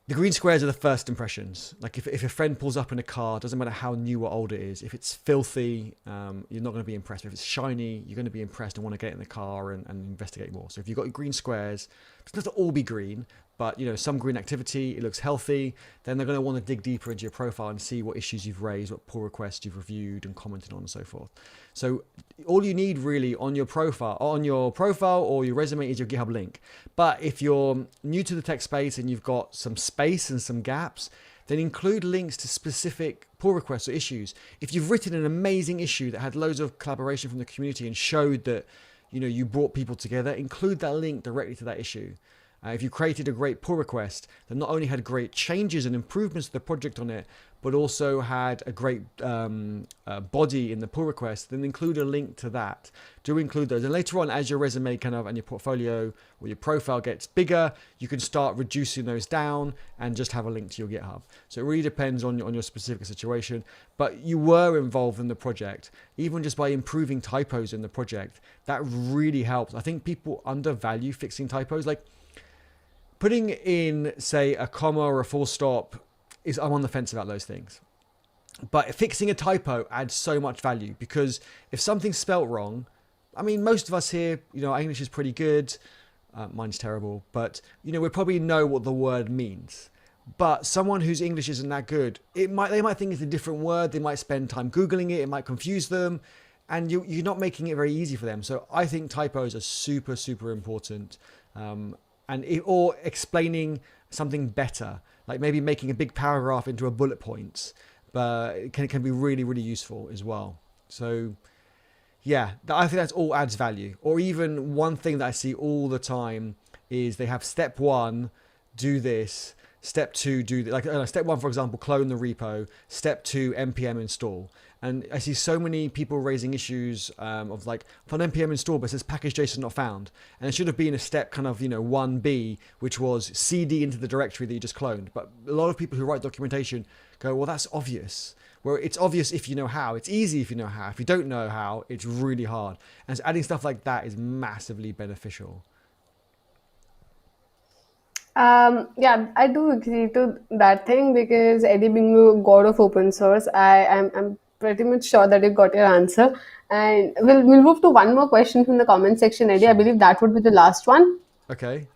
the green squares are the first impressions. Like if a friend pulls up in a car, doesn't matter how new or old it is. If it's filthy, you're not going to be impressed. If it's shiny, you're going to be impressed and want to get in the car and investigate more. So if you've got your green squares, it doesn't have to all be green, but some green activity, it looks healthy, then they're going to want to dig deeper into your profile and see what issues you've raised, what pull requests you've reviewed and commented on and so forth. So all you need really on your profile or your resume is your GitHub link. But if you're new to the tech space and you've got some space and some gaps, then include links to specific pull requests or issues. If you've written an amazing issue that had loads of collaboration from the community and showed that you brought people together, include that link directly to that issue. If you created a great pull request that not only had great changes and improvements to the project on it, but also had a great body in the pull request, then include a link to that. Do include those. And later on, as your resume and your portfolio or your profile gets bigger, you can start reducing those down and just have a link to your GitHub. So it really depends on your specific situation. But you were involved in the project, even just by improving typos in the project. That really helps. I think people undervalue fixing typos. Like, putting in, say, a comma or a full stop, I'm on the fence about those things. But fixing a typo adds so much value because if something's spelt wrong, I mean, most of us here, our English is pretty good. Mine's terrible, but we probably know what the word means. But someone whose English isn't that good, they might think it's a different word. They might spend time Googling it. It might confuse them. And you're not making it very easy for them. So I think typos are super, super important. Or explaining something better, like maybe making a big paragraph into a bullet points, but it can be really, really useful as well. So yeah, I think that's all adds value. Or even one thing that I see all the time is they have step 1, do this, step 2, do that. Step 1, for example, clone the repo, step 2, npm install. And I see so many people raising issues of like, for an npm install, but it says package.json not found. And it should have been a step 1B, which was cd into the directory that you just cloned. But a lot of people who write documentation go, well, that's obvious. Well, it's obvious if you know how. It's easy if you know how. If you don't know how, it's really hard. And so adding stuff like that is massively beneficial.
Yeah, I do agree to that thing because Eddie being a god of open source, I'm pretty much sure that you got your answer. And we'll move to one more question from the comment section, Eddie. I
Sure.
believe that would be the last one.
Okay.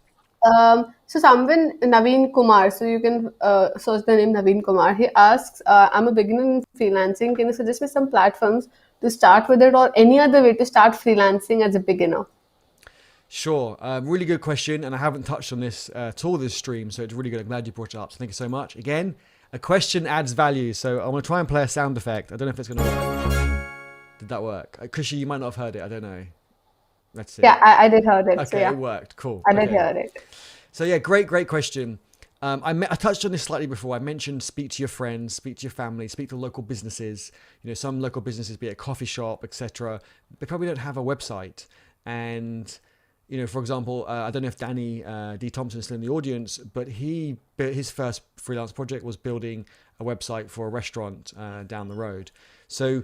So someone Naveen Kumar, so you can search the name Naveen Kumar. He asks, "I'm a beginner in freelancing. Can you suggest me some platforms to start with it, or any other way to start freelancing as a beginner?"
Sure. Really good question, and I haven't touched on this at all this stream, so it's really good. I'm glad you brought it up. So thank you so much. Again, a question adds value, so I'm gonna try and play a sound effect. I don't know if it's gonna work. Did that work? Kushi, you might not have heard it. I don't know. Let's see.
Yeah, I did heard it. So
Okay,
yeah,
it worked. Cool.
I did
Okay.
hear it.
So yeah, great question. I touched on this slightly before. I mentioned speak to your friends, speak to your family, speak to local businesses. Some local businesses, be it a coffee shop, etc. They probably don't have a website. And for example, I don't know if Danny D. Thompson is still in the audience, but he built his first freelance project was building a website for a restaurant down the road. So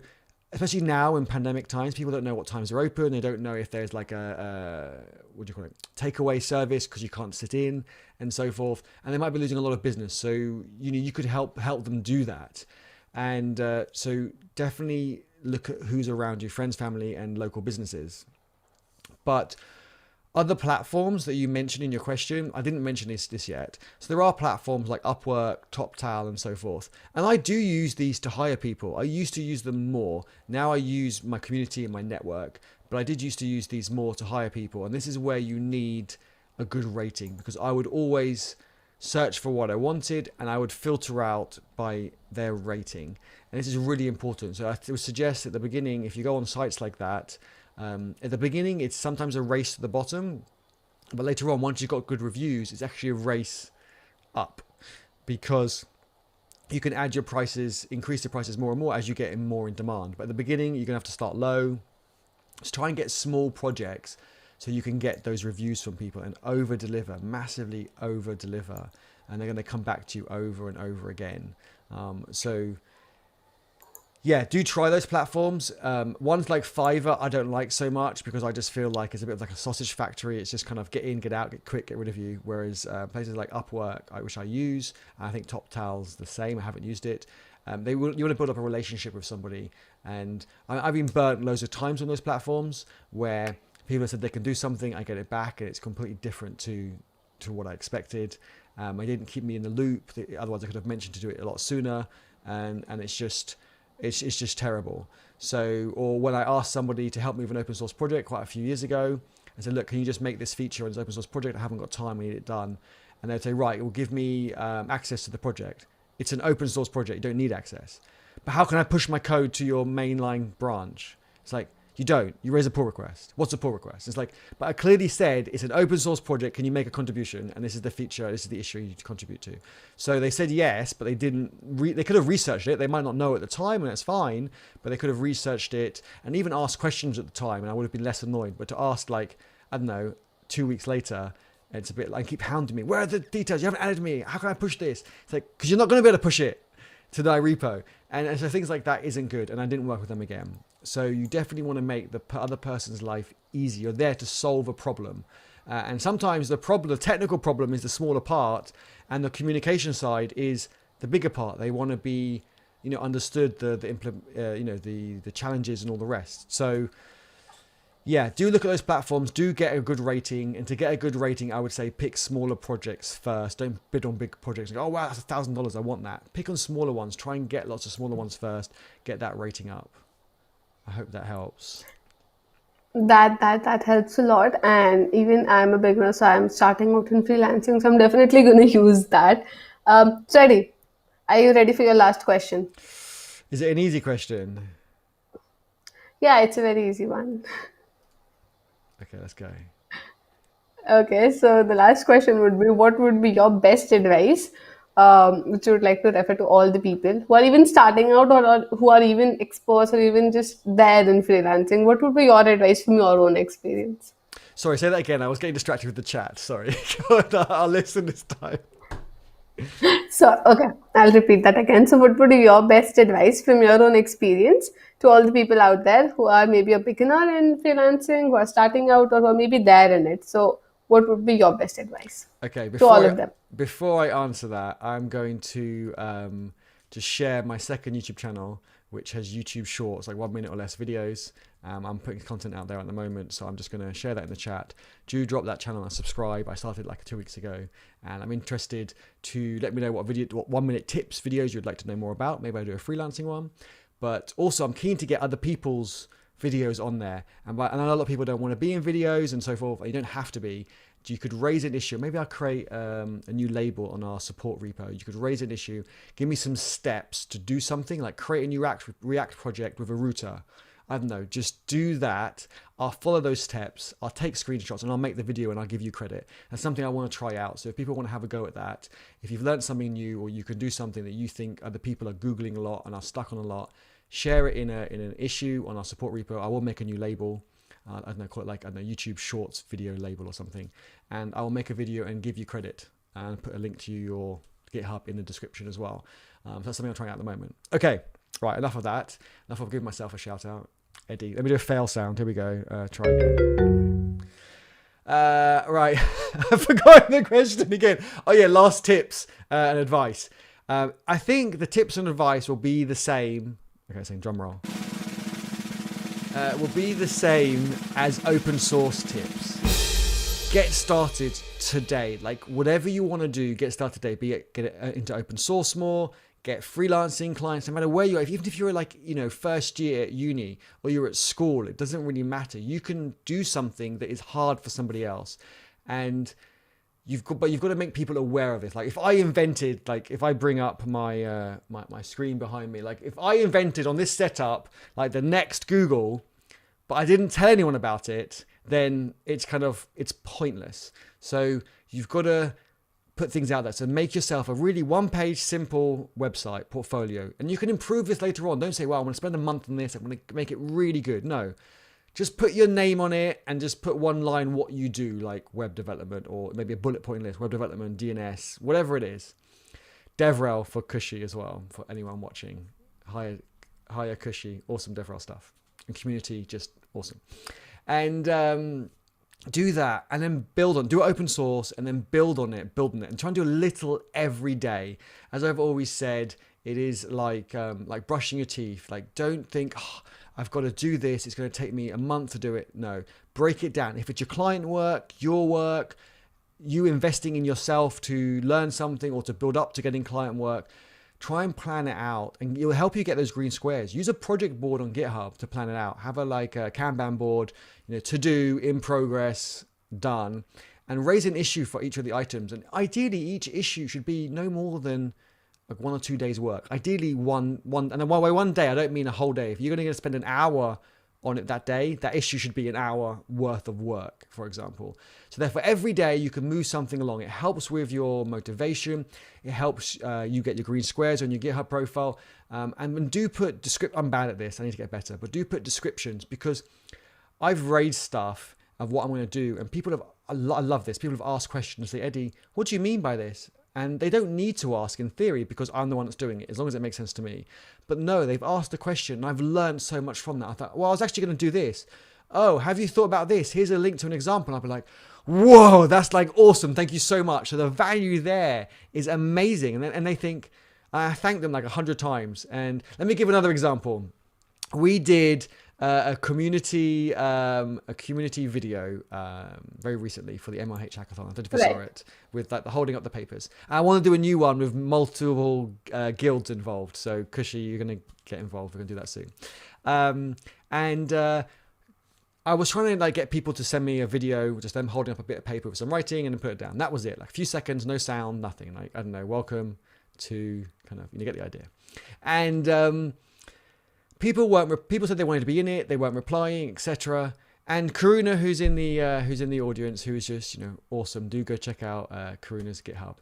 especially now in pandemic times, people don't know what times are open. They don't know if there's like a what do you call it, takeaway service because you can't sit in and so forth. And they might be losing a lot of business. So you could help them do that. And so definitely look at who's around you, friends, family, and local businesses. But other platforms that you mentioned in your question, I didn't mention this yet. So there are platforms like Upwork, TopTal, and so forth. And I do use these to hire people. I used to use them more. Now I use my community and my network. But I did used to use these more to hire people. And this is where you need a good rating, because I would always search for what I wanted and I would filter out by their rating. And this is really important. So I would suggest at the beginning, if you go on sites like that, at the beginning, it's sometimes a race to the bottom, but later on, once you've got good reviews, it's actually a race up, because you can add your prices, increase the prices more and more as you get more in demand. But at the beginning, you're gonna have to start low. Just try and get small projects so you can get those reviews from people and over deliver, massively over deliver, and they're gonna come back to you over and over again. So yeah, do try those platforms. Ones like Fiverr, I don't like so much because I just feel like it's a bit of like a sausage factory. It's just kind of get in, get out, get quick, get rid of you. Whereas places like Upwork, which I use, I think TopTal's the same. I haven't used it. You want to build up a relationship with somebody, and I've been burnt loads of times on those platforms where people have said they can do something, I get it back, and it's completely different to what I expected. They didn't keep me in the loop. Otherwise, I could have mentioned to do it a lot sooner, and it's just terrible. So, or when I asked somebody to help me with an open source project quite a few years ago, I said, look, can you just make this feature on this open source project? I haven't got time, I need it done. And they'd say, right, it will give me access to the project. It's an open source project, you don't need access. But how can I push my code to your mainline branch? It's like, you don't. You raise a pull request. What's a pull request? It's like, but I clearly said it's an open source project. Can you make a contribution? And this is the feature. This is the issue you need to contribute to. So they said yes, but they didn't. They could have researched it. They might not know at the time, and that's fine. But they could have researched it and even asked questions at the time, and I would have been less annoyed. But to ask, like, I don't know, 2 weeks later, it's a bit like, keep hounding me. Where are the details? You haven't added me. How can I push this? It's like, because you're not going to be able to push it to thy repo. And so things like that isn't good. And I didn't work with them again. So you definitely want to make the other person's life easy. You're there to solve a problem. And sometimes the technical problem is the smaller part, and the communication side is the bigger part. They want to be, understood, the challenges and all the rest. So yeah, do look at those platforms, do get a good rating. And to get a good rating, I would say pick smaller projects first. Don't bid on big projects. Like, oh, wow, that's $1,000. I want that. Pick on smaller ones. Try and get lots of smaller ones first. Get that rating up. I hope that helps.
That helps a lot. And even I'm a beginner, so I'm starting out in freelancing. So I'm definitely going to use that. So Eddie, are you ready for your last question?
Is it an easy question?
Yeah, it's a very easy one.
Okay, let's go.
Okay, so the last question would be, what would be your best advice, which you would like to refer to all the people who are even starting out, or who are even experts or even just there in freelancing? What would be your advice from your own experience?
Sorry, say that again. I was getting distracted with the chat. Sorry. I'll listen this time.
So, okay, I'll repeat that again. So, what would be your best advice from your own experience to all the people out there who are maybe a beginner in freelancing, who are starting out, or who are maybe there in it? So, what would be your best advice
Okay,
to all of them?
before I answer that, I'm going to just share my second YouTube channel, which has YouTube Shorts, like 1 minute or less videos. I'm putting content out there at the moment, so I'm just going to share that in the chat. Do drop that channel and subscribe. I started like 2 weeks ago, and I'm interested to let me know what 1 minute tips videos you'd like to know more about. Maybe I do a freelancing one, but also I'm keen to get other people's videos on there. And I know a lot of people don't want to be in videos and so forth. You don't have to be. You could raise an issue. Maybe I'll create a new label on our support repo. You could raise an issue. Give me some steps to do something, like create a new React project with a router. I don't know, just do that. I'll follow those steps. I'll take screenshots and I'll make the video and I'll give you credit. That's something I want to try out. So if people want to have a go at that, if you've learned something new, or you can do something that you think other people are Googling a lot and are stuck on a lot, share it in an issue on our support repo. I will make a new label. I don't know, call it like, I don't know, YouTube Shorts video label or something. And I will make a video and give you credit and put a link to your GitHub in the description as well. So that's something I'm trying out at the moment. Okay, right, enough of that. Enough of giving myself a shout out. Eddie, let me do a fail sound. Here we go. Try again. Right, I've forgotten the question again. Oh yeah, last tips and advice. I think the tips and advice will be the same. Okay, saying drum roll. Will be the same as open source tips. Get started today. Like whatever you want to do, get started today. Be it get it into open source more. Get freelancing clients, no matter where you are. Even if you're like, first year at uni or you're at school, it doesn't really matter. You can do something that is hard for somebody else, and you've got to make people aware of it. Like if I bring up my my screen behind me, like if I invented on this setup like the next Google, but I didn't tell anyone about it, then it's pointless. So you've got to put things out there. So make yourself a really one-page simple website portfolio, and you can improve this later on. Don't say, well, I'm going to spend a month on this, I'm going to make it really good. No, just put your name on it and just put one line what you do, like web development, or maybe a bullet point list, web development, DNS, whatever it is. DevRel for Khushi as well, for anyone watching. Hire Khushi, awesome DevRel stuff. And community, just awesome. And do that, and then do it open source, and then build on it, and try and do a little every day. As I've always said, it is like brushing your teeth. Like, don't think, I've got to do this, it's going to take me a month to do it. No, break it down. If it's your client work, your work, you investing in yourself to learn something or to build up to getting client work, try and plan it out, and it will help you get those green squares. Use a project board on GitHub to plan it out. Have a Kanban board, to do, in progress, done, and raise an issue for each of the items. And ideally, each issue should be no more than like 1 or 2 days work. Ideally one, and then by one day, I don't mean a whole day. If you're going to spend an hour on it that day, that issue should be an hour worth of work, for example. So therefore, every day you can move something along. It helps with your motivation. It helps you get your green squares on your GitHub profile. And do put I'm bad at this. I need to get better. But do put descriptions, because I've raised stuff of what I'm going to do. And I love this. People have asked questions. Say, Eddie, what do you mean by this? And they don't need to ask in theory, because I'm the one that's doing it, as long as it makes sense to me. But no, they've asked a question, and I've learned so much from that. I thought, well, I was actually going to do this. Oh, have you thought about this? Here's a link to an example. And I'll be like, whoa, that's like awesome. Thank you so much. So the value there is amazing. And they think, I thank them like 100 times. And let me give another example. We did a community video very recently for the MIH hackathon. I don't know if you saw it, with like the holding up the papers. I want to do a new one with multiple guilds involved. So Khushi, you're going to get involved. We're going to do that soon. I was trying to get people to send me a video, just them holding up a bit of paper with some writing, and then put it down. That was it. Like a few seconds, no sound, nothing. Like, I don't know, welcome to you get the idea. And people said they wanted to be in it. They weren't replying, etc. And Karuna, who's in the audience, who is just awesome. Do go check out Karuna's GitHub.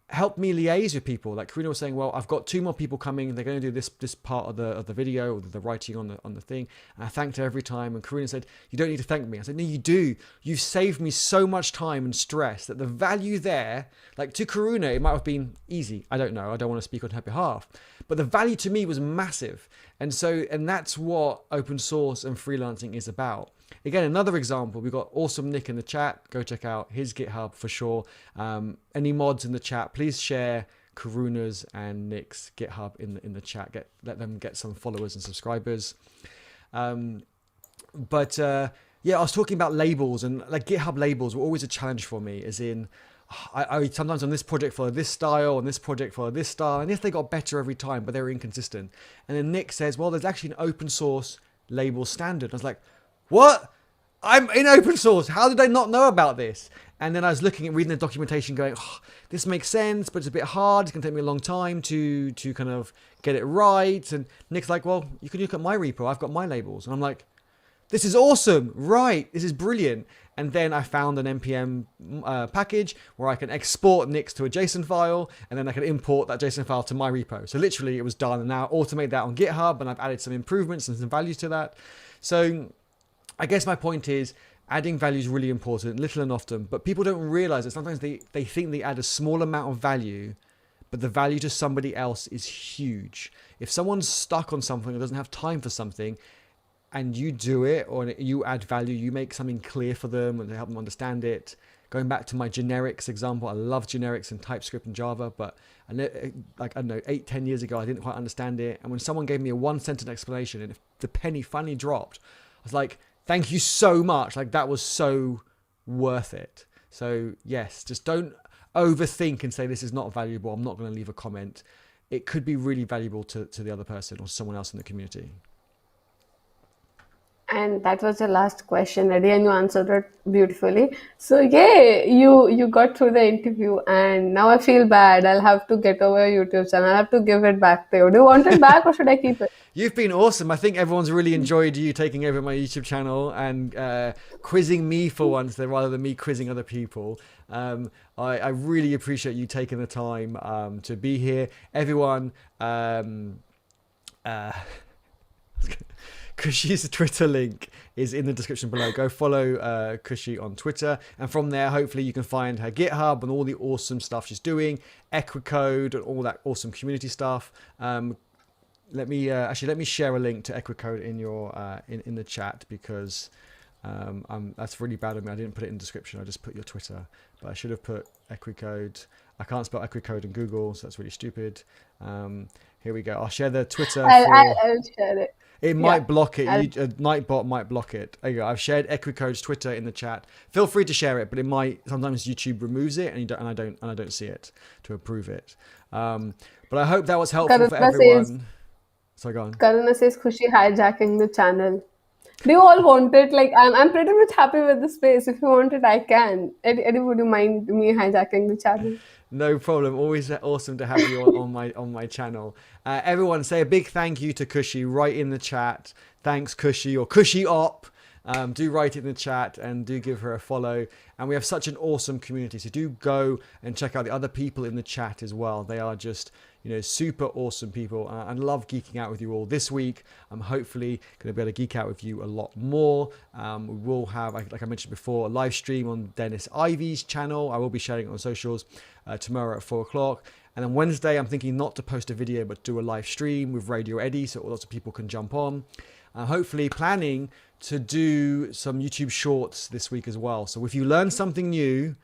Helped me liaise with people. Like Karuna was saying, well, I've got 2 more people coming. They're going to do this part of the video, or the writing on the thing. And I thanked her every time. And Karuna said, you don't need to thank me. I said, no, you do. You've saved me so much time and stress, that the value there, like to Karuna, it might have been easy. I don't know. I don't want to speak on her behalf. But the value to me was massive. And that's what open source and freelancing is about. again, another example, we've got awesome Nick in the chat. Go check out his GitHub for sure. Any mods in the chat, please share Karuna's and Nick's GitHub in the chat. Let them get some followers and subscribers. But yeah, I was talking about labels, and like GitHub labels were always a challenge for me, as in I sometimes on this project follow this style, on this project follow this style, and if they got better every time, but they were inconsistent. And then Nick says, well, there's actually an open source label standard. I was like, what? I'm in open source. How did I not know about this? And then I was reading the documentation going, oh, this makes sense, but it's a bit hard. It's going to take me a long time to kind of get it right. And Nick's like, well, you can look at my repo. I've got my labels. And I'm like, this is awesome. Right. This is brilliant. And then I found an NPM package where I can export Nick's to a JSON file, and then I can import that JSON file to my repo. So literally it was done, and now automate that on GitHub, and I've added some improvements and some value to that. So I guess my point is adding value is really important, little and often, but people don't realize that sometimes they think they add a small amount of value, but the value to somebody else is huge. If someone's stuck on something or doesn't have time for something, and you do it, or you add value, you make something clear for them and help them understand it. Going back to my generics example, I love generics in TypeScript and Java, but I don't know, 8-10 years ago, I didn't quite understand it. And when someone gave me a 1-sentence explanation and the penny finally dropped, I was like, thank you so much. Like, that was so worth it. So yes, just don't overthink and say this is not valuable, I'm not going to leave a comment. It could be really valuable to the other person or someone else in the community.
And that was the last question, Eddie, and you answered it beautifully. So yeah, you got through the interview, and now I feel bad. I'll have to get over your YouTube channel. I'll have to give it back to you. Do you want it back, or should I keep it?
You've been awesome. I think everyone's really enjoyed you taking over my YouTube channel and quizzing me for once, rather than me quizzing other people. I really appreciate you taking the time to be here. Everyone, Khushi's Twitter link is in the description below. Go follow Khushi on Twitter, and from there hopefully you can find her GitHub and all the awesome stuff she's doing, EquiCode and all that awesome community stuff. Let me share a link to EquiCode in your in the chat, because that's really bad of me. I didn't put it in the description. I just put your Twitter, but I should have put EquiCode. I can't spell EquiCode in Google, so that's really stupid. Here we go. I'll share the Twitter.
I'll share it.
It might block it. Nightbot might block it. There you go. I've shared EquiCode's Twitter in the chat. Feel free to share it, but it might sometimes YouTube removes it, and I don't see it to approve it. But I hope that was helpful for everyone. So go on.
Karuna says Khushi hijacking the channel. Do you all want it? Like, I'm pretty much happy with the space. If you want it, I can. Eddie, would you mind me hijacking the channel?
No problem. Always awesome to have you on my channel. Everyone, say a big thank you to Khushi right in the chat. Thanks, Khushi, or Khushi Op. Do write it in the chat and do give her a follow. And we have such an awesome community, so do go and check out the other people in the chat as well. They are just, super awesome people. I love geeking out with you all. This week, I'm hopefully going to be able to geek out with you a lot more. We will have, like I mentioned before, a live stream on Dennis Ivy's channel. I will be sharing it on socials tomorrow at 4 o'clock. And then Wednesday, I'm thinking not to post a video, but do a live stream with Radio Eddie, so lots of people can jump on. Hopefully planning to do some YouTube shorts this week as well. So if you learn something new,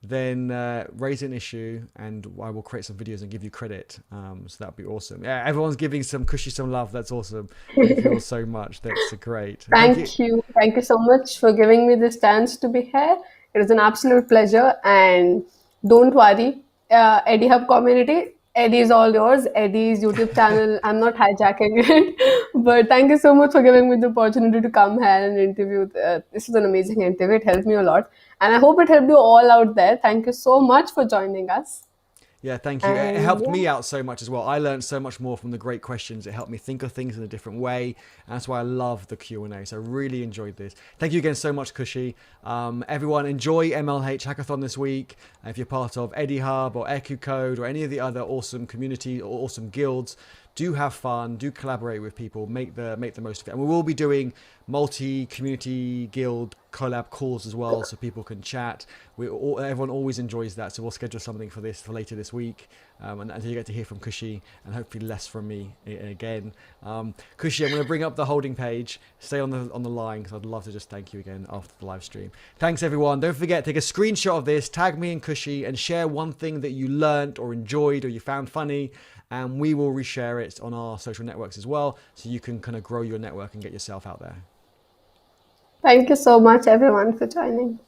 then raise an issue and I will create some videos and give you credit. So that would be awesome. Yeah, everyone's giving Khushi some love. That's awesome. Thank you all so much. That's great.
Thank you. Thank you so much for giving me this chance to be here. It was an absolute pleasure. And don't worry, Eddie Hub community, Eddie is all yours. Eddie's YouTube channel, I'm not hijacking it. But thank you so much for giving me the opportunity to come here and interview. This is an amazing interview. It helped me a lot. And I hope it helped you all out there. Thank you so much for joining us.
Yeah, thank you. It helped me out so much as well. I learned so much more from the great questions. It helped me think of things in a different way. And that's why I love the Q&A. So I really enjoyed this. Thank you again so much, Khushi. Everyone, enjoy MLH Hackathon this week. If you're part of Eddie Hub or EquiCode or any of the other awesome community or awesome guilds, do have fun, do collaborate with people, make the most of it. And we will be doing multi-community guild collab calls as well, so people can chat. Everyone always enjoys that, so we'll schedule something for later this week, and until you get to hear from Khushi, and hopefully less from me again. Khushi, I'm going to bring up the holding page. Stay on the line, because I'd love to just thank you again after the live stream. Thanks everyone. Don't forget, take a screenshot of this, tag me and Khushi, and share one thing that you learned or enjoyed or you found funny, and we will reshare it on our social networks as well, so you can kind of grow your network and get yourself out there.
Thank you so much, everyone, for joining.